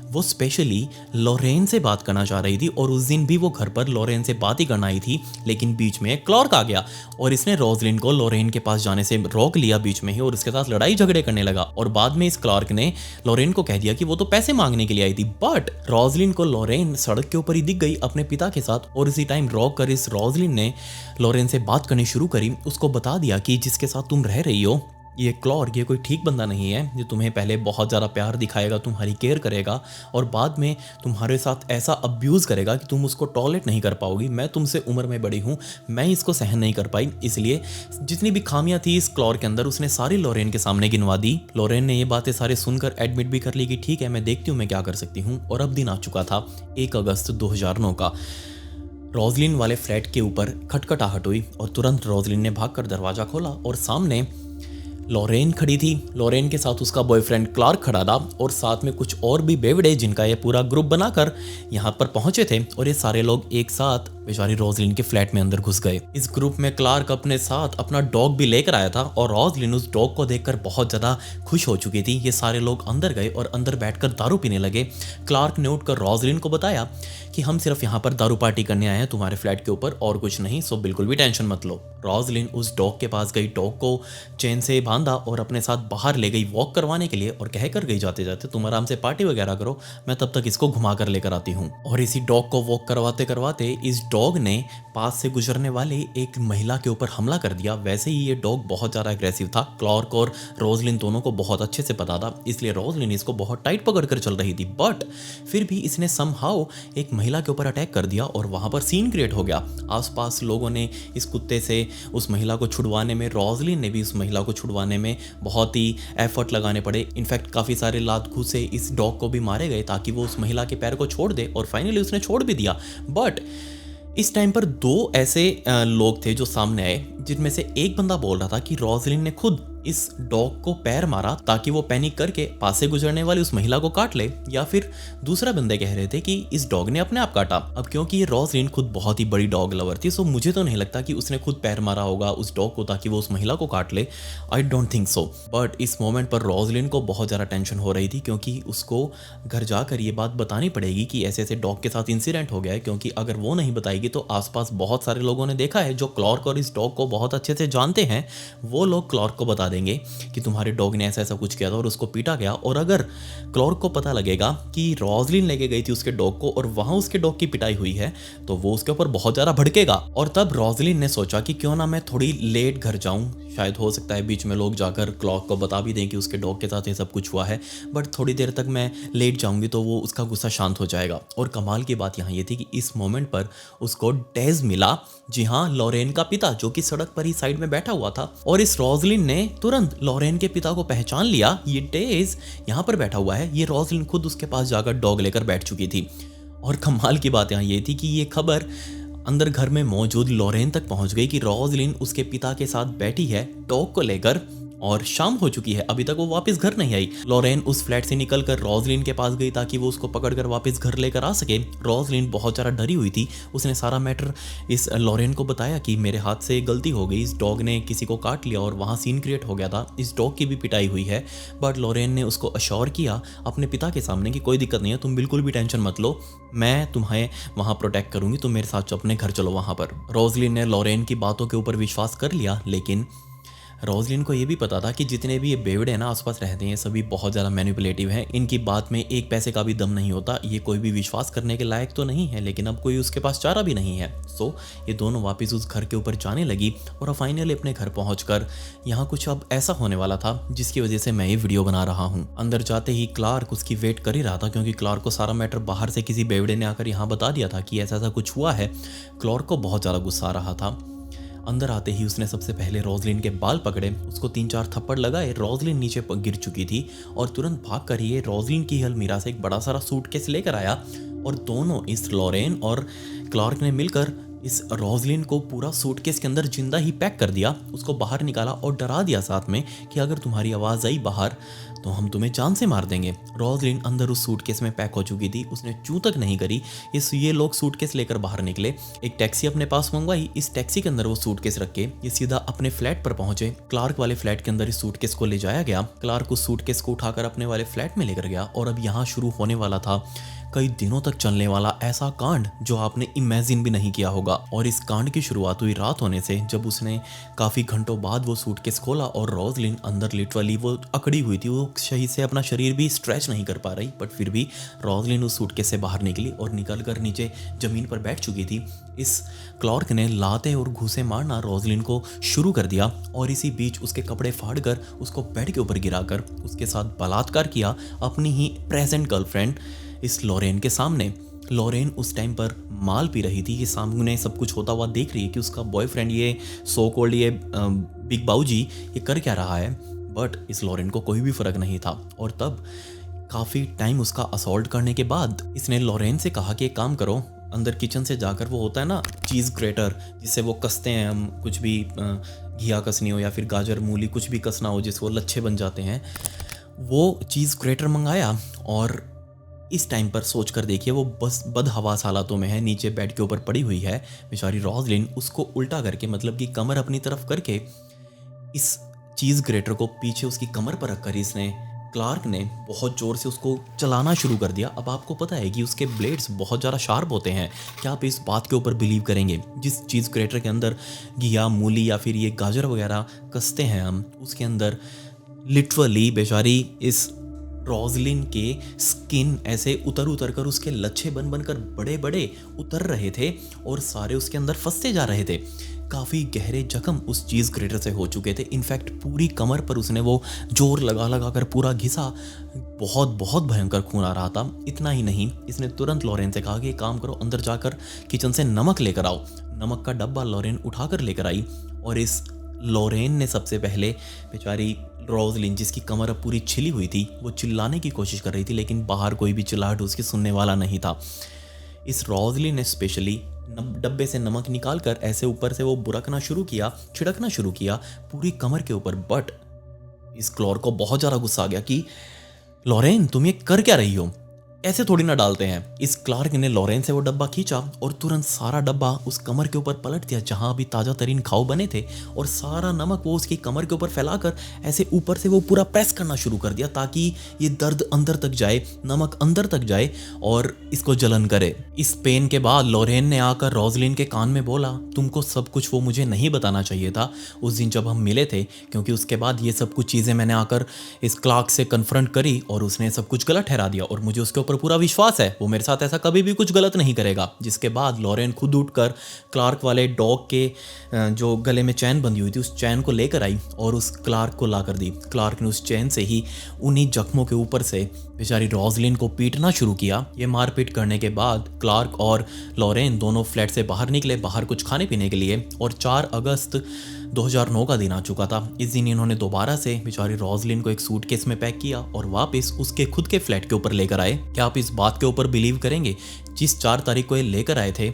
वो स्पेशली लोरेन से बात करना चाह रही थी। और उस दिन भी वो घर पर लोरेन से बात ही करना आई थी, लेकिन बीच में क्लार्क आ गया और इसने रोजलिन को लोरेन के पास जाने से रोक लिया बीच में ही, और उसके साथ लड़ाई झगड़े करने लगा। और बाद में इस क्लार्क ने लोरेन को कह दिया कि वो तो पैसे मांगने के लिए आई थी। बट रोजलिन को लोरेन सड़क के ऊपर ही दिख गई अपने पिता के साथ, और इसी टाइम रोक कर इस रोजलिन ने लोरेन से बात करनी शुरू करी। उसको बता दिया कि जिसके साथ तुम रह रही हो ये क्लार्क, ये कोई ठीक बंदा नहीं है। ये तुम्हें पहले बहुत ज़्यादा प्यार दिखाएगा, तुम्हारी केयर करेगा, और बाद में तुम्हारे साथ ऐसा अब्यूज़ करेगा कि तुम उसको टॉलरेट नहीं कर पाओगी। मैं तुमसे उम्र में बड़ी हूँ, मैं इसको सहन नहीं कर पाई, इसलिए जितनी भी खामियां थी इस क्लार्क के अंदर उसने सारी लोरेन के सामने गिनवा दी। लोरेन ने ये बातें सारे सुनकर एडमिट भी कर ली कि ठीक है, मैं देखती हूँ मैं क्या कर सकती हूँ। और अब दिन आ चुका था 1 अगस्त 2009 का। रोजलिन वाले फ्लैट के ऊपर खटखटाहट हुई और तुरंत रोजलिन ने भागकर दरवाज़ा खोला और सामने लोरेन खड़ी थी। लोरेन के साथ उसका बॉयफ्रेंड क्लार्क खड़ा था, और साथ में कुछ और भी बेवड़े जिनका ये पूरा ग्रुप बनाकर यहाँ पर पहुंचे थे। और ये सारे लोग एक साथ बेचारी रोजलिन के फ्लैट में अंदर घुस गए। इस ग्रुप में क्लार्क अपने साथ अपना डॉग भी लेकर आया था, और रोजलिन उस डॉग को देखकर बहुत ज़्यादा खुश हो चुकी थी। ये सारे लोग अंदर गए और अंदर बैठकर दारू पीने लगे। क्लार्क ने उठकर रोजलिन को बताया कि हम सिर्फ यहाँ पर दारू पार्टी करने आए हैं तुम्हारे फ्लैट के ऊपर, और कुछ नहीं, सो बिल्कुल भी टेंशन मत लो। रोजलिन उस डॉग के पास गई, डॉग को चेन से बांधा और अपने साथ बाहर ले गई वॉक करवाने के लिए, और कह कर गई जाते जाते तुम आराम से पार्टी वगैरह करो, मैं तब तक इसको घुमा कर लेकर आती हूँ। और इसी डॉग को वॉक करवाते करवाते इस डॉग ने पास से गुजरने वाले एक महिला के ऊपर हमला कर दिया। वैसे ही ये डॉग बहुत ज़्यादा एग्रेसिव था, क्लार्क और रोजलिन दोनों को बहुत अच्छे से पता था, इसलिए रोजलिन इसको बहुत टाइट पकड़ कर चल रही थी। बट फिर भी इसने समहाउ एक महिला के ऊपर अटैक कर दिया और वहाँ पर सीन क्रिएट हो गया। आसपास लोगों ने इस कुत्ते से उस महिला को छुड़वाने में, रोजलिन ने भी उस महिला को छुड़वाने में बहुत ही एफर्ट लगाने पड़े। इनफैक्ट काफ़ी सारे लात घूसे इस डॉग को भी मारे गए ताकि वो उस महिला के पैर को छोड़ दे, और फाइनली उसने छोड़ भी दिया। बट इस टाइम पर 2 ऐसे लोग थे जो सामने आए, जिनमें से एक बंदा बोल रहा था कि रोजलिन ने खुद इस डॉग को पैर मारा ताकि वो पैनिक करके पास से गुजरने वाली उस महिला को काट ले, या फिर दूसरा बंदे कह रहे थे कि इस डॉग ने अपने आप काटा। अब क्योंकि ये रोजलिन खुद बहुत ही बड़ी डॉग लवर थी, सो मुझे तो नहीं लगता कि उसने खुद पैर मारा होगा उस डॉग को ताकि वो उस महिला को काट ले। I don't think so. But इस मोमेंट पर रोजलिन को बहुत ज़्यादा टेंशन हो रही थी, क्योंकि उसको घर जाकर ये बात बतानी पड़ेगी कि ऐसे ऐसे डॉग के साथ इंसिडेंट हो गया है, क्योंकि अगर वो नहीं बताएगी तो आसपास बहुत सारे लोगों ने देखा है जो क्लार्क और इस डॉग को बहुत अच्छे से जानते हैं, वो लोग क्लार्क को बता देंगे कि तुम्हारे डॉग ने ऐसा ऐसा कुछ किया था और उसको पीटा गया। और अगर क्लार्क को पता लगेगा कि रोजलिन लेके गई थी उसके डॉग को और वहां उसके डॉग की पिटाई हुई है, तो वो उसके ऊपर बहुत ज़्यादा भड़केगा। और तब रोजलिन ने सोचा कि क्यों ना मैं थोड़ी लेट घर जाऊं, शायद हो सकता है बीच में लोग जाकर क्लार्क को बता भी दें कि उसके डॉग के साथ ये सब कुछ हुआ है, बट थोड़ी देर तक मैं लेट जाऊंगी तो वो उसका गुस्सा शांत हो जाएगा। और कमाल की बात यहाँ ये थी कि इस मोमेंट पर उसको डेज मिला, जी हाँ, लोरेन का पिता, जो कि सड़क पर ही साइड में बैठा हुआ था। और इस रोजलिन ने तुरंत लोरेन के पिता को पहचान लिया, ये डेज यहाँ पर बैठा हुआ है। ये रोजलिन खुद उसके पास जाकर डॉग लेकर बैठ चुकी थी। और कमाल की बात यहाँ ये थी कि ये खबर अंदर घर में मौजूद लोरेन तक पहुंच गई कि रोजलिन उसके पिता के साथ बैठी है डॉग को लेकर, और शाम हो चुकी है, अभी तक वो वापस घर नहीं आई। लॉरेन उस फ्लैट से निकलकर रोजलिन के पास गई ताकि वो उसको पकड़कर वापस घर लेकर आ सके। रोजलिन बहुत ज़्यादा डरी हुई थी। उसने सारा मैटर इस लॉरेन को बताया कि मेरे हाथ से गलती हो गई, इस डॉग ने किसी को काट लिया और वहाँ सीन क्रिएट हो गया था, इस डॉग की भी पिटाई हुई है। बट लॉरेन ने उसको अश्योर किया अपने पिता के सामने कि कोई दिक्कत नहीं है, तुम बिल्कुल भी टेंशन मत लो, मैं तुम्हें वहाँ प्रोटेक्ट करूँगी, तुम मेरे साथ अपने घर चलो वहाँ पर। रोजलिन ने लॉरेन की बातों के ऊपर विश्वास कर लिया, लेकिन रोजलिन को ये भी पता था कि जितने भी ये बेवड़े ना आसपास रहते हैं सभी बहुत ज़्यादा मैनिपुलेटिव हैं, इनकी बात में एक पैसे का भी दम नहीं होता, ये कोई भी विश्वास करने के लायक तो नहीं है, लेकिन अब कोई उसके पास चारा भी नहीं है। सो ये दोनों वापस उस घर के ऊपर जाने लगी और फाइनली अपने घर पहुंचकर यहाँ कुछ अब ऐसा होने वाला था जिसकी वजह से मैं ये वीडियो बना रहा हूँ। अंदर जाते ही क्लार्क उसकी वेट कर ही रहा था, क्योंकि क्लार्क को सारा मैटर बाहर से किसी बेवड़े ने आकर यहाँ बता दिया था कि ऐसा ऐसा कुछ हुआ है। क्लार्क को बहुत ज़्यादा गुस्सा आ रहा था। अंदर आते ही उसने सबसे पहले रोजलिन के बाल पकड़े, उसको 3-4 थप्पड़ लगाए। रोजलिन नीचे गिर चुकी थी और तुरंत भाग कर ये रोजलिन की अलमीरा से एक बड़ा सारा सूटकेस लेकर आया और दोनों इस लॉरेन और क्लार्क ने मिलकर इस रोजलिन को पूरा सूटकेस के अंदर जिंदा ही पैक कर दिया। उसको बाहर निकाला और डरा दिया साथ में कि अगर तुम्हारी आवाज़ आई बाहर तो हम तुम्हें जान से मार देंगे। रोजलिन अंदर उस सूटकेस में पैक हो चुकी थी, उसने चूं तक नहीं करी। ये लोग सूटकेस लेकर बाहर निकले, एक टैक्सी अपने पास मंगवाई, इस टैक्सी के अंदर वो सूटकेस रख के ये सीधा अपने फ्लैट पर पहुंचे। क्लार्क वाले फ्लैट के अंदर इस सूटकेस को ले जाया गया। क्लार्क उस सूटकेस को उठाकर अपने वाले फ्लैट में लेकर गया और अब यहाँ शुरू होने वाला था कई दिनों तक चलने वाला ऐसा कांड जो आपने इमेजिन भी नहीं किया होगा। और इस कांड की शुरुआत हुई रात होने से, जब उसने काफ़ी घंटों बाद वो सूटकेस खोला और रोजलिन अंदर लिटरली वो अकड़ी हुई थी, वो सही से अपना शरीर भी स्ट्रेच नहीं कर पा रही, बट फिर भी रोजलिन उस सूटकेस से बाहर निकली और निकल कर नीचे ज़मीन पर बैठ चुकी थी। इस क्लार्क ने लाते और घूसे मारना रोजलिन को शुरू कर दिया और इसी बीच उसके कपड़े फाड़ कर उसको बेड के ऊपर गिराकर उसके साथ बलात्कार किया अपनी ही प्रेजेंट गर्लफ्रेंड इस लॉरेन के सामने। लॉरेन उस टाइम पर माल पी रही थी, ये सामने सब कुछ होता हुआ देख रही है कि उसका बॉयफ्रेंड ये सो कॉल्ड ये बिग बाऊजी ये कर क्या रहा है, बट इस लॉरेन को कोई भी फर्क नहीं था। और तब काफ़ी टाइम उसका असॉल्ट करने के बाद इसने लॉरेन से कहा कि एक काम करो, अंदर किचन से जाकर वो होता है ना चीज़ ग्रेटर जिससे वो कसते हैं, हम कुछ भी घिया कसनी हो या फिर गाजर मूली कुछ भी कसना हो जिससे वो लच्छे बन जाते हैं, वो चीज़ ग्रेटर मंगाया। और इस टाइम पर सोच कर देखिए वो बस बदहवास हालातों में है, नीचे बेड के ऊपर पड़ी हुई है बेचारी रोजलिन, उसको उल्टा करके मतलब कि कमर अपनी तरफ करके इस चीज़ ग्रेटर को पीछे उसकी कमर पर रखकर इसने क्लार्क ने बहुत ज़ोर से उसको चलाना शुरू कर दिया। अब आपको पता है कि उसके ब्लेड्स बहुत ज़्यादा शार्प होते हैं, क्या आप इस बात के ऊपर बिलीव करेंगे? जिस चीज़ ग्रेटर के अंदर घिया मूली या फिर ये गाजर वगैरह कसते हैं हम, उसके अंदर लिटरली बेचारी इस रोजलिन के स्किन ऐसे उतर कर उसके लच्छे बन कर बड़े बड़े उतर रहे थे और सारे उसके अंदर फंसते जा रहे थे। काफ़ी गहरे जख्म उस चीज़ ग्रेटर से हो चुके थे, इनफैक्ट पूरी कमर पर उसने वो जोर लगा कर पूरा घिसा, बहुत भयंकर खून आ रहा था। इतना ही नहीं, इसने तुरंत लॉरेन से कहा कि एक काम करो, अंदर जाकर किचन से नमक लेकर आओ। नमक का डब्बा लॉरेन उठाकर लेकर आई और इस लॉरेन ने सबसे पहले बेचारी रोजलिन जिसकी कमर अब पूरी छिली हुई थी, वो चिल्लाने की कोशिश कर रही थी, लेकिन बाहर कोई भी चिल्लाहट उसकी सुनने वाला नहीं था। इस रोजलिन ने स्पेशली डब्बे से नमक निकालकर ऐसे ऊपर से वो बुरकना शुरू किया, छिड़कना शुरू किया पूरी कमर के ऊपर। बट इस क्लॉर को बहुत ज़्यादा गुस्सा आ गया कि लॉरेन तुम ये कर क्या रही हो, ऐसे थोड़ी ना डालते हैं। इस क्लार्क ने लॉरेन से वो डब्बा खींचा और तुरंत सारा डब्बा उस कमर के ऊपर पलट दिया जहां अभी ताज़ा तरीन घाव बने थे, और सारा नमक वो उसकी कमर के ऊपर फैलाकर ऐसे ऊपर से वो पूरा प्रेस करना शुरू कर दिया ताकि ये दर्द अंदर तक जाए, नमक अंदर तक जाए और इसको जलन करे। इस पेन के बाद लॉरेन ने आकर रोजलिन के कान में बोला, तुमको सब कुछ वो मुझे नहीं बताना चाहिए था उस दिन जब हम मिले थे, क्योंकि उसके बाद ये सब कुछ चीज़ें मैंने आकर इस क्लार्क से कन्फ्रंट करी और उसने सब कुछ गलत ठहरा दिया और मुझे उसके ऊपर पूरा विश्वास है वो मेरे साथ ऐसा कभी भी कुछ गलत नहीं करेगा। जिसके बाद लॉरेन खुद उठकर क्लार्क वाले डॉग के जो गले में चैन बंधी हुई थी उस चैन को लेकर आई और उस क्लार्क को ला कर दी। क्लार्क ने उस चैन से ही उन्हीं जख्मों के ऊपर से बेचारी रोजलिन को पीटना शुरू किया। ये मारपीट करने के बाद क्लार्क और लॉरेन दोनों फ्लैट से बाहर निकले, बाहर कुछ खाने पीने के लिए, और 4 अगस्त 2009 का दिन आ चुका था। इस दिन इन्होंने दोबारा से बेचारी रोजलिन को एक सूटकेस में पैक किया और वापस उसके खुद के फ्लैट के ऊपर लेकर आए। क्या आप इस बात के ऊपर बिलीव करेंगे, जिस 4 तारीख को ये लेकर आए थे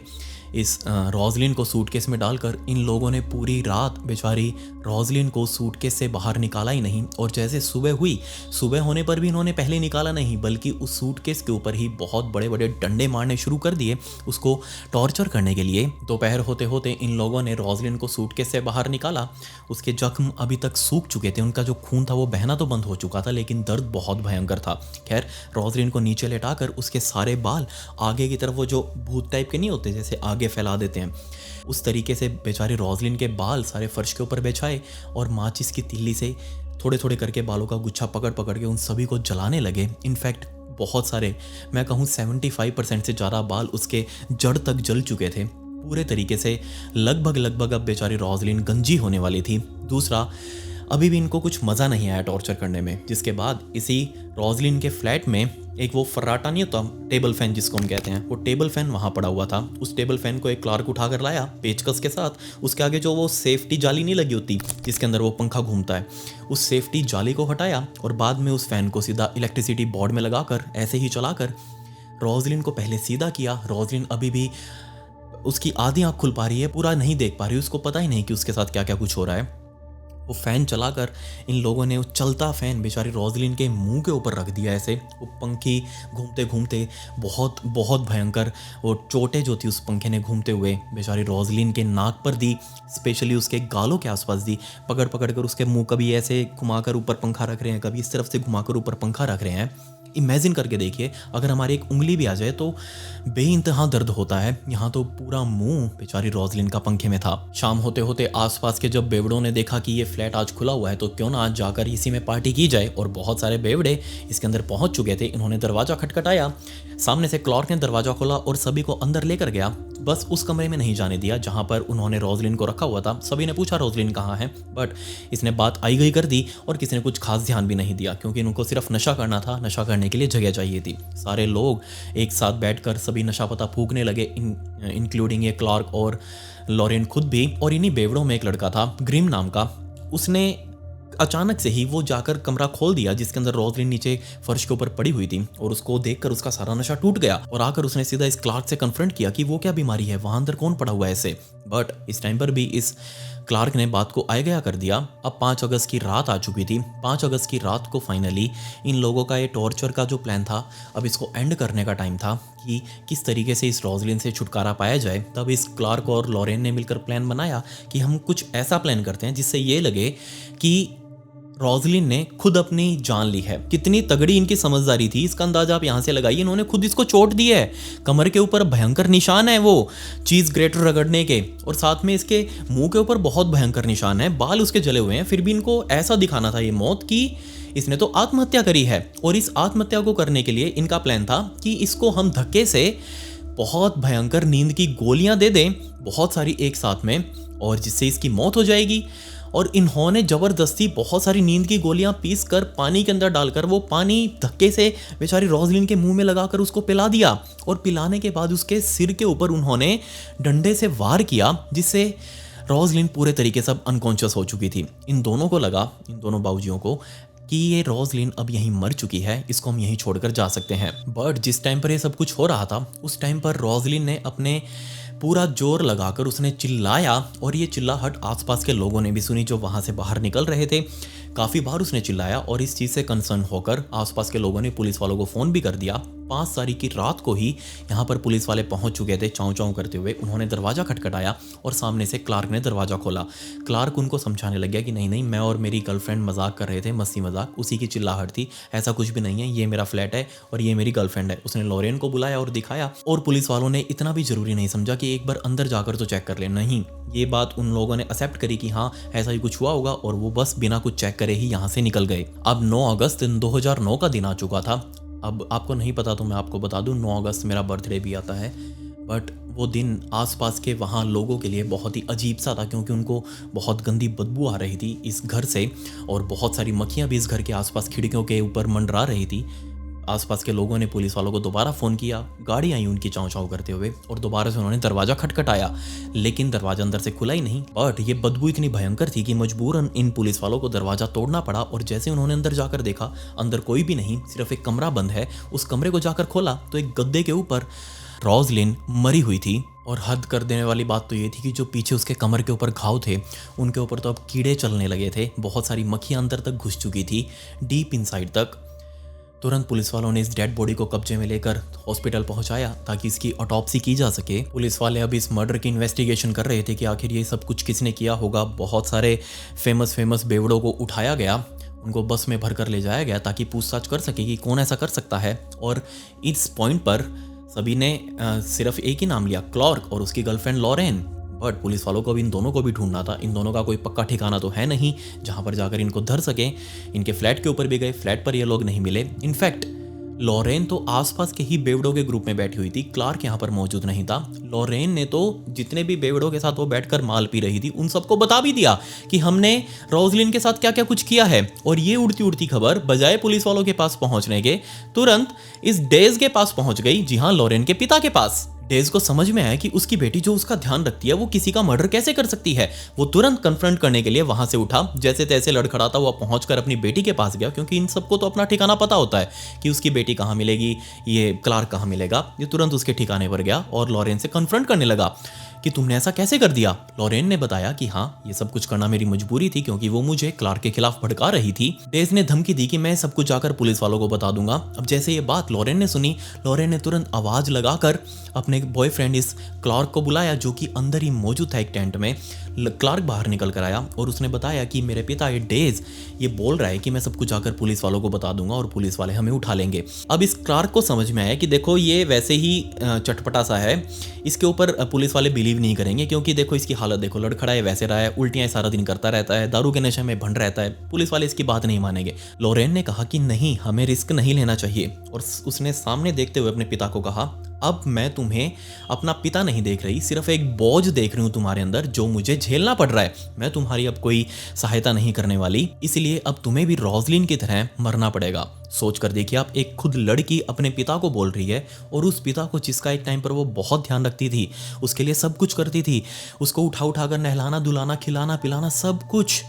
इस रोजलिन को सूटकेस में डालकर इन लोगों ने पूरी रात बेचारी रोजलिन को सूटकेस से बाहर निकाला ही नहीं। और जैसे सुबह हुई, सुबह होने पर भी इन्होंने पहले निकाला नहीं बल्कि उस सूटकेस के ऊपर ही बहुत बड़े बड़े डंडे मारने शुरू कर दिए उसको टॉर्चर करने के लिए। दोपहर होते होते इन लोगों ने रोजलिन को सूटकेस से बाहर निकाला। उसके जख्म अभी तक सूख चुके थे, उनका जो खून था वो बहना तो बंद हो चुका था, लेकिन दर्द बहुत भयंकर था। खैर, रोजलिन को नीचे लेटाकर उसके सारे बाल आगे की तरफ, वो जो भूत टाइप के नहीं होते जैसे आगे फैला देते हैं, उस तरीके से बेचारी रोजलिन के बाल सारे फर्श के ऊपर बिछाए और माचिस की तीली से थोड़े थोड़े करके बालों का गुच्छा पकड़ पकड़ के उन सभी को जलाने लगे। इनफैक्ट बहुत सारे, मैं कहूँ 75% से ज़्यादा बाल उसके जड़ तक जल चुके थे पूरे तरीके से। लगभग अब बेचारी रोजलिन गंजी होने वाली थी। दूसरा, अभी भी इनको कुछ मज़ा नहीं आया टॉर्चर करने में। जिसके बाद इसी रोजलिन के फ्लैट में एक वो फर्राटा नहीं होता, टेबल फैन जिसको हम कहते हैं, वो टेबल फैन वहाँ पड़ा हुआ था। उस टेबल फैन को एक क्लार्क उठा कर लाया पेचकस के साथ। उसके आगे जो वो सेफ्टी जाली नहीं लगी होती जिसके अंदर वो पंखा घूमता है, उस सेफ्टी जाली को हटाया और बाद में उस फैन को सीधा इलेक्ट्रिसिटी बोर्ड में लगाकर ऐसे ही चलाकर रोजलिन को पहले सीधा किया। रोजलिन अभी भी, उसकी आधी आँख खुल पा रही है, पूरा नहीं देख पा रही, उसको पता ही नहीं कि उसके साथ क्या क्या कुछ हो रहा है। वो फ़ैन चलाकर इन लोगों ने वो चलता फ़ैन बेचारी रोजलिन के मुंह के ऊपर रख दिया ऐसे। वो पंखी घूमते घूमते बहुत बहुत भयंकर वो चोटें जो थी उस पंखे ने घूमते हुए बेचारी रोजलिन के नाक पर दी, स्पेशली उसके गालों के आसपास दी। पकड़ पकड़ कर उसके मुंह कभी ऐसे घुमाकर ऊपर पंखा रख रहे हैं, कभी इस तरफ से घुमाकर ऊपर पंखा रख रहे हैं। इमेजिन करके देखिए, अगर हमारी एक उंगली भी आ जाए तो बेइंतहा दर्द होता है। यहाँ तो पूरा मुंह बेचारी रोजलिन का पंखे में था। शाम होते होते आसपास के जब बेवड़ों ने देखा कि ये फ्लैट आज खुला हुआ है तो क्यों ना आज जाकर इसी में पार्टी की जाए, और बहुत सारे बेवड़े इसके अंदर पहुंच चुके थे। इन्होंने दरवाज़ा खटखटाया, सामने से क्लार्क ने दरवाज़ा खोला और सभी को अंदर लेकर गया, बस उस कमरे में नहीं जाने दिया जहाँ पर उन्होंने रोजलिन को रखा हुआ था। सभी ने पूछा रोजलिन कहाँ है, बट इसने बात आई गई कर दी और किसी ने कुछ खास ध्यान भी नहीं दिया, क्योंकि इनको सिर्फ नशा करना था, नशा करने के लिए जगह चाहिए थी। सारे लोग एक साथ बैठकर सभी नशा पता फूकने लगे, इंक्लूडिंग ये क्लार्क और लॉरेन खुद भी। और इन्हीं बेवड़ों में एक लड़का था ग्रिम नाम का, उसने अचानक से ही वो जाकर कमरा खोल दिया जिसके अंदर रोजलिन नीचे फर्श के ऊपर पड़ी हुई थी, और उसको देखकर उसका सारा नशा टूट गया। और आकर उसने सीधा इस क्लार्क से कन्फ्रंट किया कि वो क्या बीमारी है, वहां अंदर कौन पड़ा हुआ है ऐसे। बट इस टाइम पर भी इस क्लार्क ने बात को आया गया कर दिया। अब 5 अगस्त की रात आ चुकी थी। 5 अगस्त की रात को फाइनली इन लोगों का ये टॉर्चर का जो प्लान था, अब इसको एंड करने का टाइम था कि किस तरीके से इस रोजलिन से छुटकारा पाया जाए। तब इस क्लार्क और लॉरेन ने मिलकर प्लान बनाया कि हम कुछ ऐसा प्लान करते हैं जिससे ये लगे कि रोजलिन ने खुद अपनी जान ली है। कितनी तगड़ी इनकी समझदारी थी इसका अंदाजा आप यहां से लगाइए। इन्होंने खुद इसको चोट दी है, कमर के ऊपर भयंकर निशान है वो चीज ग्रेटर रगड़ने के, और साथ में इसके मुंह के ऊपर बहुत भयंकर निशान है, बाल उसके जले हुए हैं। फिर भी इनको ऐसा दिखाना था ये मौत की इसने तो आत्महत्या करी है। और इस आत्महत्या को करने के लिए इनका प्लान था कि इसको हम धक्के से बहुत भयंकर नींद की गोलियां दे दें, बहुत सारी एक साथ में, और जिससे इसकी मौत हो जाएगी। और इन्होंने ज़बरदस्ती बहुत सारी नींद की गोलियां पीस कर पानी के अंदर डालकर वो पानी धक्के से बेचारी रोजलिन के मुंह में लगाकर उसको पिला दिया, और पिलाने के बाद उसके सिर के ऊपर उन्होंने डंडे से वार किया, जिससे रोजलिन पूरे तरीके से अनकॉन्शियस हो चुकी थी। इन दोनों को लगा, इन दोनों बाबूजियों को, कि ये रोजलिन अब यहीं मर चुकी है, इसको हम यहीं छोड़कर जा सकते हैं। बट जिस टाइम पर ये सब कुछ हो रहा था उस टाइम पर रोजलिन ने अपने पूरा जोर लगाकर उसने चिल्लाया, और ये चिल्लाहट आसपास के लोगों ने भी सुनी जो वहाँ से बाहर निकल रहे थे। काफ़ी बार उसने चिल्लाया, और इस चीज़ से कंसर्न होकर आसपास के लोगों ने पुलिस वालों को फ़ोन भी कर दिया। 5 तारीख की रात को ही यहाँ पर पुलिस वाले पहुँच चुके थे चाँव चाँव करते हुए। उन्होंने दरवाज़ा खटखटाया और सामने से क्लार्क ने दरवाज़ा खोला। क्लार्क उनको समझाने लग गया कि नहीं नहीं, मैं और मेरी गर्लफ्रेंड मजाक कर रहे थे, मस्ती मजाक, उसी की चिल्लाहट थी, ऐसा कुछ भी नहीं है, ये मेरा फ्लैट है और ये मेरी गर्लफ्रेंड है। उसने लॉरेन को बुलाया और दिखाया, और पुलिस वालों ने इतना भी ज़रूरी नहीं समझा कि एक बार अंदर जाकर तो चेक कर ले। नहीं, ये बात उन लोगों ने एक्सेप्ट करी कि हाँ ऐसा ही कुछ हुआ होगा, और वो बस बिना कुछ चेक करे ही यहाँ से निकल गए। अब 9 अगस्त 2009 का दिन आ चुका था। अब आपको नहीं पता तो मैं आपको बता दूं, 9 अगस्त मेरा बर्थडे भी आता है। बट वो दिन आसपास के वहाँ लोगों के लिए बहुत ही अजीब सा था, क्योंकि उनको बहुत गंदी बदबू आ रही थी इस घर से, और बहुत सारी मक्खियाँ भी इस घर के आसपास खिड़कियों के ऊपर मंडरा रही थी। आसपास के लोगों ने पुलिस वालों को दोबारा फ़ोन किया, गाड़ी आई उनकी चाँव चाँव करते हुए, और दोबारा से उन्होंने दरवाज़ा खटखटाया, लेकिन दरवाज़ा अंदर से खुला ही नहीं। बट ये बदबू इतनी भयंकर थी कि मजबूरन इन पुलिस वालों को दरवाज़ा तोड़ना पड़ा, और जैसे उन्होंने अंदर जाकर देखा, अंदर कोई भी नहीं, सिर्फ एक कमरा बंद है। उस कमरे को जाकर खोला तो एक गद्दे के ऊपर रोजलिन मरी हुई थी, और हद कर देने वाली बात तो ये थी कि जो पीछे उसके कमर के ऊपर घाव थे उनके ऊपर तो अब कीड़े चलने लगे थे, बहुत सारी मक्खियाँ अंदर तक घुस चुकी थी, डीप इनसाइड तक। तुरंत पुलिस वालों ने इस डेड बॉडी को कब्जे में लेकर हॉस्पिटल पहुंचाया ताकि इसकी ऑटोप्सी की जा सके। पुलिस वाले अब इस मर्डर की इन्वेस्टिगेशन कर रहे थे कि आखिर ये सब कुछ किसने किया होगा। बहुत सारे फेमस बेवड़ों को उठाया गया, उनको बस में भर कर ले जाया गया ताकि पूछताछ कर सके कि कौन ऐसा कर सकता है। और इस पॉइंट पर सभी ने सिर्फ एक ही नाम लिया, क्लार्क और उसकी गर्लफ्रेंड लॉरेन। बट पुलिस वालों को भी इन दोनों को भी ढूंढना था। इन दोनों का कोई पक्का ठिकाना तो है नहीं जहां पर जाकर इनको धर सके। इनके फ्लैट के ऊपर भी गए, फ्लैट पर ये लोग नहीं मिले। इनफैक्ट लॉरेन तो आसपास के ही बेवड़ों के ग्रुप में बैठी हुई थी, क्लार्क यहाँ पर मौजूद नहीं था। लॉरेन ने तो जितने भी बेवड़ों के साथ वो बैठकर माल पी रही थी उन सबको बता भी दिया कि हमने रोजलिन के साथ क्या क्या कुछ किया है। और ये उड़ती उड़ती खबर बजाय पुलिस वालों के पास पहुंचने के तुरंत इस डेज के पास पहुंच गई, जी हाँ, लॉरेन के पिता के पास। डेज को समझ में आया कि उसकी बेटी जो उसका ध्यान रखती है वो किसी का मर्डर कैसे कर सकती है। वो तुरंत कन्फ्रंट करने के लिए वहां से उठा, जैसे तैसे लड़खड़ाता हुआ पहुंचकर अपनी बेटी के पास गया, क्योंकि इन सबको तो अपना ठिकाना पता होता है कि उसकी बेटी कहाँ मिलेगी, ये क्लार्क कहाँ मिलेगा। ये तुरंत उसके ठिकाने पर गया और लॉरेन से कन्फ्रंट करने लगा कि तुमने ऐसा कैसे कर दिया। लॉरेन ने बताया कि हाँ, ये सब कुछ करना मेरी मजबूरी थी क्योंकि वो मुझे क्लार्क के खिलाफ भड़का रही थी। डेज ने धमकी दी कि मैं सब कुछ जाकर पुलिस वालों को बता दूंगा। अब जैसे ये बात लॉरेन ने सुनी, लॉरेन ने तुरंत आवाज लगाकर अपने बॉयफ्रेंड इस क्लार्क को बुलाया जो कि अंदर ही मौजूद था एक टेंट में। क्लार्क बाहर निकल कर आया और उसने बताया कि मेरे पिता ये डेज ये बोल रहा है कि मैं सब कुछ जाकर पुलिस वालों को बता दूंगा और पुलिस वाले हमें उठा लेंगे। अब इस क्लार्क को समझ में आया कि देखो ये वैसे ही चटपटा सा है, इसके ऊपर पुलिस वाले बिलीव नहीं करेंगे क्योंकि देखो इसकी हालत देखो, लड़खड़ा है, वैसे रहा है, उल्टियां सारा दिन करता रहता है, दारू के नशे में भंड रहता है, पुलिस वाले इसकी बात नहीं मानेंगे। लॉरेन ने कहा कि नहीं, हमें रिस्क नहीं लेना चाहिए और उसने सामने देखते हुए अपने पिता को कहा, अब मैं तुम्हें अपना पिता नहीं देख रही, सिर्फ एक बोझ देख रही हूं तुम्हारे अंदर जो मुझे झेलना पड़ रहा है। मैं तुम्हारी अब कोई सहायता नहीं करने वाली, इसलिए अब तुम्हें भी रोजलिन की तरह मरना पड़ेगा। सोच कर देखिए आप, एक खुद लड़की अपने पिता को बोल रही है और उस पिता को जिसका एक टाइम पर वो बहुत ध्यान रखती थी, उसके लिए सब कुछ करती थी, उसको उठा कर नहलाना धुलाना खिलाना पिलाना सब कुछ,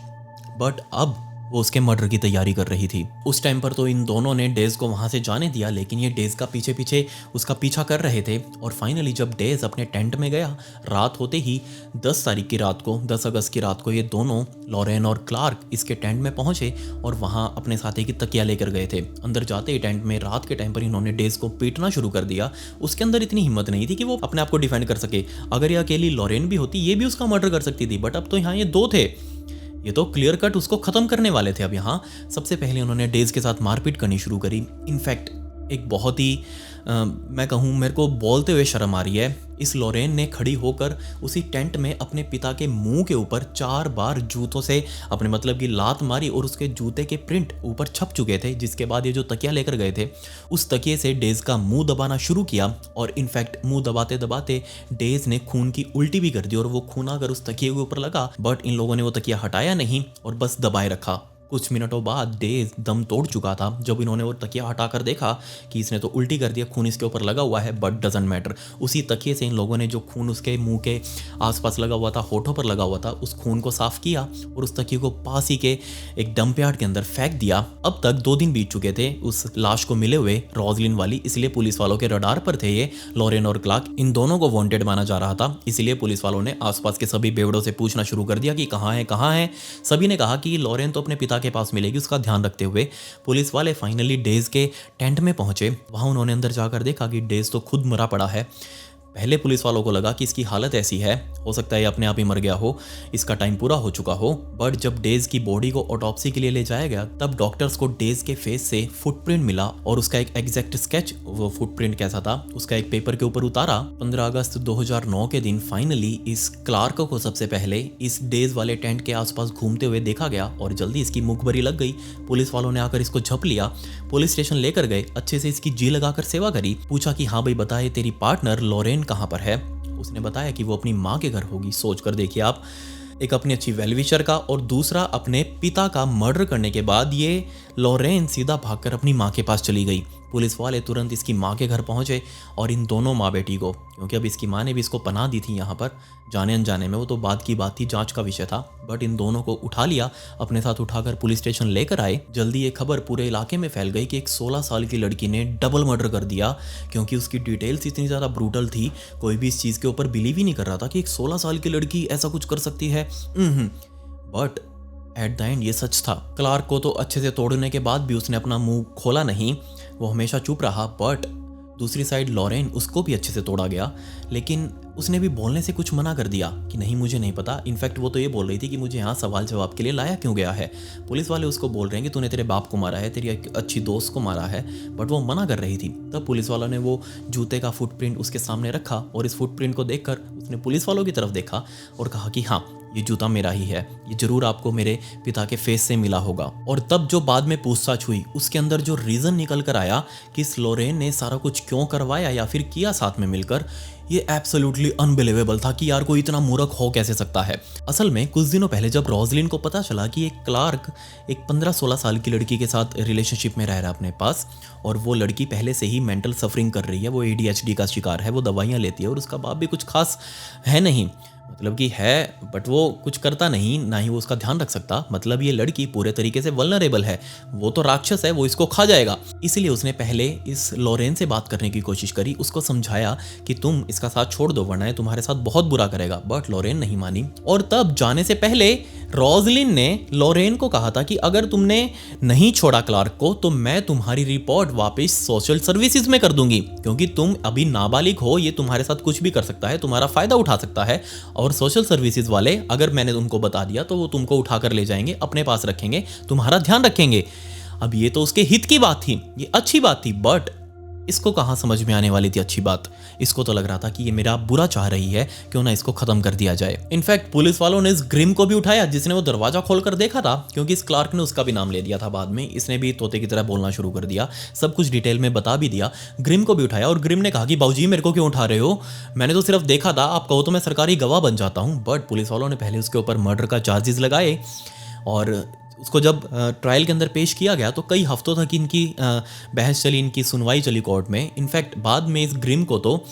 बट अब वो उसके मर्डर की तैयारी कर रही थी। उस टाइम पर तो इन दोनों ने डेज को वहां से जाने दिया, लेकिन ये डेज का पीछे पीछे उसका पीछा कर रहे थे। और फाइनली जब डेज अपने टेंट में गया, रात होते ही 10 तारीख की रात को, 10 अगस्त की रात को, ये दोनों लॉरेन और क्लार्क इसके टेंट में पहुंचे और वहां अपने साथी की तकिया लेकर गए थे। अंदर जाते ही टेंट में रात के टाइम पर इन्होंने डेज को पीटना शुरू कर दिया। उसके अंदर इतनी हिम्मत नहीं थी कि वो अपने आप को डिफेंड कर सके। अगर ये अकेली लॉरेन भी होती, ये भी उसका मर्डर कर सकती थी, बट अब तो यहाँ ये दो थे, ये तो क्लियर कट उसको खत्म करने वाले थे। अब यहाँ सबसे पहले उन्होंने डेज के साथ मारपीट करनी शुरू करी। इनफैक्ट एक बहुत ही मैं कहूँ, मेरे को बोलते हुए शर्म आ रही है, इस लॉरेन ने खड़ी होकर उसी टेंट में अपने पिता के मुंह के ऊपर 4 बार जूतों से अपने मतलब की लात मारी और उसके जूते के प्रिंट ऊपर छप चुके थे। जिसके बाद ये जो तकिया लेकर गए थे उस तकिए से डेज का मुंह दबाना शुरू किया और इनफैक्ट मुंह दबाते दबाते डेज ने खून की उल्टी भी कर दी और वो खून आकर उस तकिए के ऊपर लगा, बट इन लोगों ने वो तकिया हटाया नहीं और बस दबाए रखा। कुछ मिनटों बाद डेज दम तोड़ चुका था। जब इन्होंने वो तकिया हटाकर देखा कि इसने तो उल्टी कर दिया, खून इसके ऊपर लगा हुआ है, बट डजंट मैटर। उसी तकिए से इन लोगों ने जो खून उसके मुंह के आसपास लगा हुआ था, होठों पर लगा हुआ था, उस खून को साफ किया और उस तकिए को पास ही के एक डंप यार्ड के अंदर फेंक दिया। अब तक 2 दिन बीत चुके थे उस लाश को मिले हुए, रोजलिन वाली, इसलिए पुलिस वालों के रडार पर थे ये लॉरेन और क्लार्क। इन दोनों को वांटेड माना जा रहा था, इसलिए पुलिस वालों ने आसपास के सभी बेवड़ों से पूछना शुरू कर दिया कि कहाँ है कहाँ है। सभी ने कहा कि लॉरेन तो अपने पिता के पास मिलेगी, उसका ध्यान रखते हुए पुलिस वाले फाइनली डेज के टेंट में पहुंचे। वहां उन्होंने अंदर जाकर देखा कि डेज तो खुद मरा पड़ा है। पहले पुलिस वालों को लगा कि इसकी हालत ऐसी है, हो सकता है ये अपने आप ही मर गया हो, इसका टाइम पूरा हो चुका हो। बट जब डेज की बॉडी को ऑटोप्सी के लिए ले जाया गया तब डॉक्टर्स को डेज के फेस से फुटप्रिंट मिला और उसका एक एग्जैक्ट स्केच, वो फुटप्रिंट कैसा था उसका एक पेपर के ऊपर उतारा। 15 अगस्त 2009 के दिन फाइनली इस क्लार्क को सबसे पहले इस डेज वाले टेंट के आसपास घूमते हुए देखा गया और जल्दी इसकी मुखबरी लग गई। पुलिस वालों ने आकर इसको झप लिया, पुलिस स्टेशन लेकर गए, अच्छे से इसकी जी लगाकर सेवा करी। पूछा कि हाँ भाई बताए तेरी पार्टनर लॉरेन कहां पर है। उसने बताया कि वो अपनी मां के घर होगी। सोच कर देखिए आप, एक अपनी अच्छी वेलविशर का और दूसरा अपने पिता का मर्डर करने के बाद ये लॉरेन सीधा भागकर अपनी मां के पास चली गई। पुलिस वाले तुरंत इसकी माँ के घर पहुंचे और इन दोनों माँ बेटी को, क्योंकि अब इसकी माँ ने भी इसको पनाह दी थी यहाँ पर जाने अनजाने में, वो तो बात की बात थी, जांच का विषय था, बट इन दोनों को उठा लिया, अपने साथ उठाकर पुलिस स्टेशन लेकर आए। जल्दी ये खबर पूरे इलाके में फैल गई कि एक 16 साल की लड़की ने डबल मर्डर कर दिया, क्योंकि उसकी डिटेल्स इतनी ज़्यादा ब्रूटल थी, कोई भी इस चीज़ के ऊपर बिलीव ही नहीं कर रहा था कि एक 16 साल की लड़की ऐसा कुछ कर सकती है। बट एट द एंड ये सच था। क्लार्क को तो अच्छे से तोड़ने के बाद भी उसने अपना मुंह खोला नहीं, वो हमेशा चुप रहा। बट दूसरी साइड लॉरेन, उसको भी अच्छे से तोड़ा गया, लेकिन उसने भी बोलने से कुछ मना कर दिया कि नहीं मुझे नहीं पता। इनफैक्ट वो तो ये बोल रही थी कि मुझे यहाँ सवाल जवाब के लिए लाया क्यों गया है। पुलिस वाले उसको बोल रहे हैं कि तूने तेरे बाप को मारा है, तेरी एक अच्छी दोस्त को मारा है, बट वो मना कर रही थी। तब पुलिस वालों ने वो जूते का फुटप्रिंट उसके सामने रखा और इस फुटप्रिंट को देखकर उसने पुलिस वालों की तरफ देखा और कहा कि हाँ ये जूता मेरा ही है, ये जरूर आपको मेरे पिता के फेस से मिला होगा। और तब जो बाद में पूछताछ हुई उसके अंदर जो रीज़न निकल कर आया कि इस लॉरेन ने सारा कुछ क्यों करवाया या फिर किया साथ में मिलकर, ये एब्सोल्युटली अनबिलीवेबल था कि यार कोई इतना मूर्ख हो कैसे सकता है। असल में कुछ दिनों पहले जब रोजलिन को पता चला कि एक क्लार्क एक 15-16 साल की लड़की के साथ रिलेशनशिप में रह रहा है अपने पास, और वो लड़की पहले से ही मेंटल सफरिंग कर रही है, वो ADHD का शिकार है, वो दवाइयाँ लेती है और उसका बाप भी कुछ खास है नहीं, मतलब कि है बट वो कुछ करता नहीं, ना ही वो उसका ध्यान रख सकता, मतलब ये लड़की पूरे तरीके से वल्नरेबल है, वो तो राक्षस है, वो इसको खा जाएगा। इसीलिए उसने पहले इस लॉरेन से बात करने की कोशिश करी, उसको समझाया कि तुम इसका साथ छोड़ दो वरना ये तुम्हारे साथ बहुत बुरा करेगा, बट लॉरेन नहीं मानी। और तब जाने से पहले रोजलिन ने लॉरेन को कहा था कि अगर तुमने नहीं छोड़ा क्लार्क को तो मैं तुम्हारी रिपोर्ट वापस सोशल सर्विसेज में कर दूंगी, क्योंकि तुम अभी नाबालिग हो, ये तुम्हारे साथ कुछ भी कर सकता है, तुम्हारा फायदा उठा सकता है, और सोशल सर्विसेज वाले अगर मैंने उनको बता दिया तो वो तुमको उठाकर ले जाएंगे, अपने पास रखेंगे, तुम्हारा ध्यान रखेंगे। अब ये तो उसके हित की बात थी, ये अच्छी बात थी, बट इसको कहाँ समझ में आने वाली थी अच्छी बात। इसको तो लग रहा था कि ये मेरा बुरा चाह रही है, क्यों ना इसको खत्म कर दिया जाए। इनफैक्ट पुलिस वालों ने इस ग्रिम को भी उठाया जिसने वो दरवाजा खोलकर देखा था, क्योंकि इस क्लार्क ने उसका भी नाम ले दिया था बाद में, इसने भी तोते की तरह बोलना शुरू कर दिया, सब कुछ डिटेल में बता भी दिया। ग्रिम को भी उठाया और ग्रिम ने कहा कि बाबूजी मेरे को क्यों उठा रहे हो, मैंने तो सिर्फ देखा था, आप कहो तो मैं सरकारी गवाह बन जाता हूँ। बट पुलिस वालों ने पहले उसके ऊपर मर्डर का चार्जेस लगाए और उसको जब ट्रायल के अंदर पेश किया गया तो कई हफ्तों तक इनकी बहस चली, इनकी सुनवाई चली कोर्ट में। इनफैक्ट बाद में इस ग्रिम को तो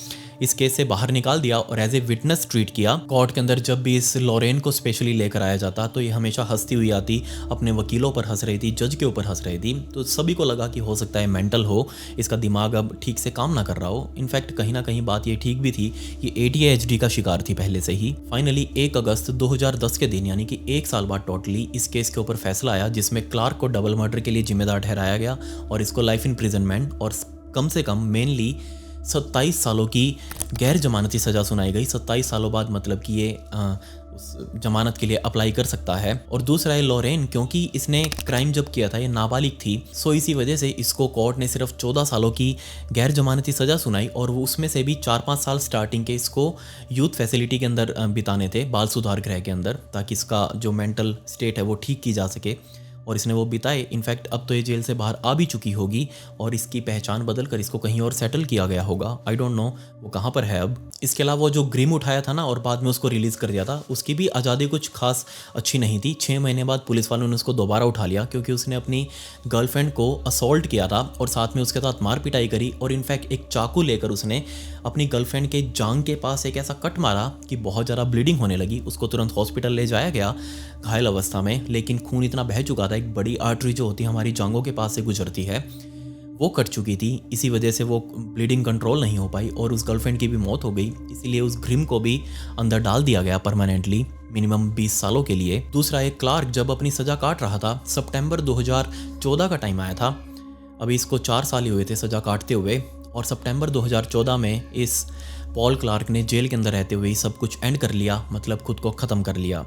इस केस से बाहर निकाल दिया और एज ए विटनेस ट्रीट किया। कोर्ट के अंदर जब भी इस लॉरेन को स्पेशली लेकर आया जाता तो ये हमेशा हंसती हुई आती, अपने वकीलों पर हंस रही थी, जज के ऊपर हंस रही थी, तो सभी को लगा कि हो सकता है मेंटल हो, इसका दिमाग अब ठीक से काम ना कर रहा हो। इनफैक्ट कहीं ना कहीं बात ये ठीक भी थी, ये ADHD का शिकार थी पहले से ही। फाइनली 1 अगस्त 2010 के दिन, यानी कि 1 साल बाद टोटली, इस केस के ऊपर फैसला आया जिसमें क्लार्क को डबल मर्डर के लिए जिम्मेदार ठहराया गया और इसको लाइफ इम्प्रिजनमेंट और कम से कम मेनली 27 सालों की गैर जमानती सज़ा सुनाई गई। 27 सालों बाद मतलब कि ये जमानत के लिए अप्लाई कर सकता है। और दूसरा है लॉरेन, क्योंकि इसने क्राइम जब किया था ये नाबालिग थी, सो इसी वजह से इसको कोर्ट ने सिर्फ 14 सालों की गैर जमानती सज़ा सुनाई और वो उसमें से भी 4-5 साल स्टार्टिंग के इसको यूथ फैसिलिटी के अंदर बिताने थे, बाल सुधार गृह के अंदर, ताकि इसका जो मेंटल स्टेट है वो ठीक की जा सके, और इसने वो बिताए। इनफैक्ट अब तो ये जेल से बाहर आ भी चुकी होगी और इसकी पहचान बदल कर इसको कहीं और सेटल किया गया होगा, आई डोंट नो वो कहाँ पर है अब। इसके अलावा वो जो ग्रिम उठाया था ना और बाद में उसको रिलीज़ कर दिया था, उसकी भी आज़ादी कुछ खास अच्छी नहीं थी। 6 महीने बाद पुलिस वालों ने उसको दोबारा उठा लिया क्योंकि उसने अपनी गर्लफ्रेंड को असॉल्ट किया था और साथ में उसके साथ मार पिटाई करी, और इनफैक्ट एक चाकू लेकर उसने अपनी गर्लफ्रेंड के जांघ के पास एक ऐसा कट मारा कि बहुत ज़्यादा ब्लीडिंग होने लगी। उसको तुरंत हॉस्पिटल ले जाया गया घायल अवस्था में, लेकिन खून इतना बह चुका था, एक बड़ी आर्टरी जो होती है हमारी जांघों के पास से गुजरती है वो कट चुकी थी, इसी वजह से वो ब्लीडिंग कंट्रोल नहीं हो पाई और उस गर्लफ्रेंड की भी मौत हो गई। इसीलिए उस ग्रिम को भी अंदर डाल दिया गया परमानेंटली, मिनिमम 20 सालों के लिए। दूसरा एक क्लार्क जब अपनी सज़ा काट रहा था, सितंबर 2014 का टाइम आया था, अभी इसको 4 साल ही हुए थे सज़ा काटते हुए, और सितंबर 2014 में इस पॉल क्लार्क ने जेल के अंदर रहते हुए ही सब कुछ एंड कर लिया, मतलब खुद को ख़त्म कर लिया।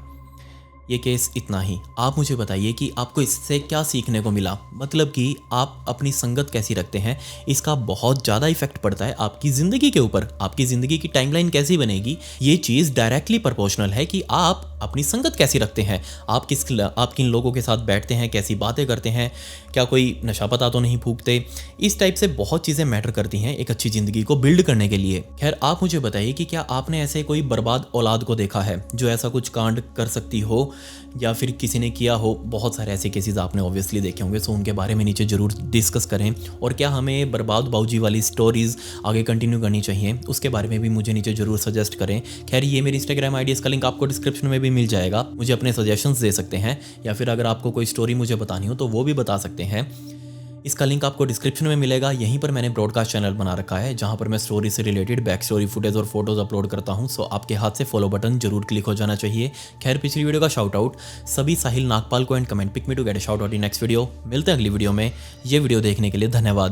ये केस इतना ही। आप मुझे बताइए कि आपको इससे क्या सीखने को मिला, मतलब कि आप अपनी संगत कैसी रखते हैं, इसका बहुत ज़्यादा इफेक्ट पड़ता है आपकी ज़िंदगी के ऊपर। आपकी ज़िंदगी की टाइमलाइन कैसी बनेगी, ये चीज़ डायरेक्टली प्रोपोर्शनल है कि आप अपनी संगत कैसी रखते हैं, आप किन लोगों के साथ बैठते हैं, कैसी बातें करते हैं, क्या कोई नशा पता तो नहीं फूकते। इस टाइप से बहुत चीज़ें मैटर करती हैं एक अच्छी ज़िंदगी को बिल्ड करने के लिए। खैर आप मुझे बताइए कि क्या आपने ऐसे कोई बर्बाद औलाद को देखा है जो ऐसा कुछ कांड कर सकती हो, या फिर किसी ने किया हो। बहुत सारे ऐसे केसेस आपने ऑब्वियसली देखे होंगे, सो उनके बारे में नीचे जरूर डिस्कस करें। और क्या हमें बर्बाद बाबूजी वाली स्टोरीज़ आगे कंटिन्यू करनी चाहिए, उसके बारे में भी मुझे नीचे जरूर सजेस्ट करें। खैर ये मेरी इंस्टाग्राम आईडी, इसका लिंक आपको डिस्क्रिप्शन में भी मिल जाएगा। मुझे अपने सजेशंस दे सकते हैं, या फिर अगर आपको कोई स्टोरी मुझे बतानी हो तो वो भी बता सकते हैं। इसका लिंक आपको डिस्क्रिप्शन में मिलेगा। यहीं पर मैंने ब्रॉडकास्ट चैनल बना रखा है जहां पर मैं स्टोरी से रिलेटेड बैक स्टोरी फुटेज और फोटोज अपलोड करता हूं। सो आपके हाथ से फॉलो बटन जरूर क्लिक हो जाना चाहिए। खैर पिछली वीडियो का शाउट आउट सभी साहिल नागपाल को and comment pick me to get a shout out in next video. मिलते हैं अगली वीडियो में। ये वीडियो देखने के लिए धन्यवाद।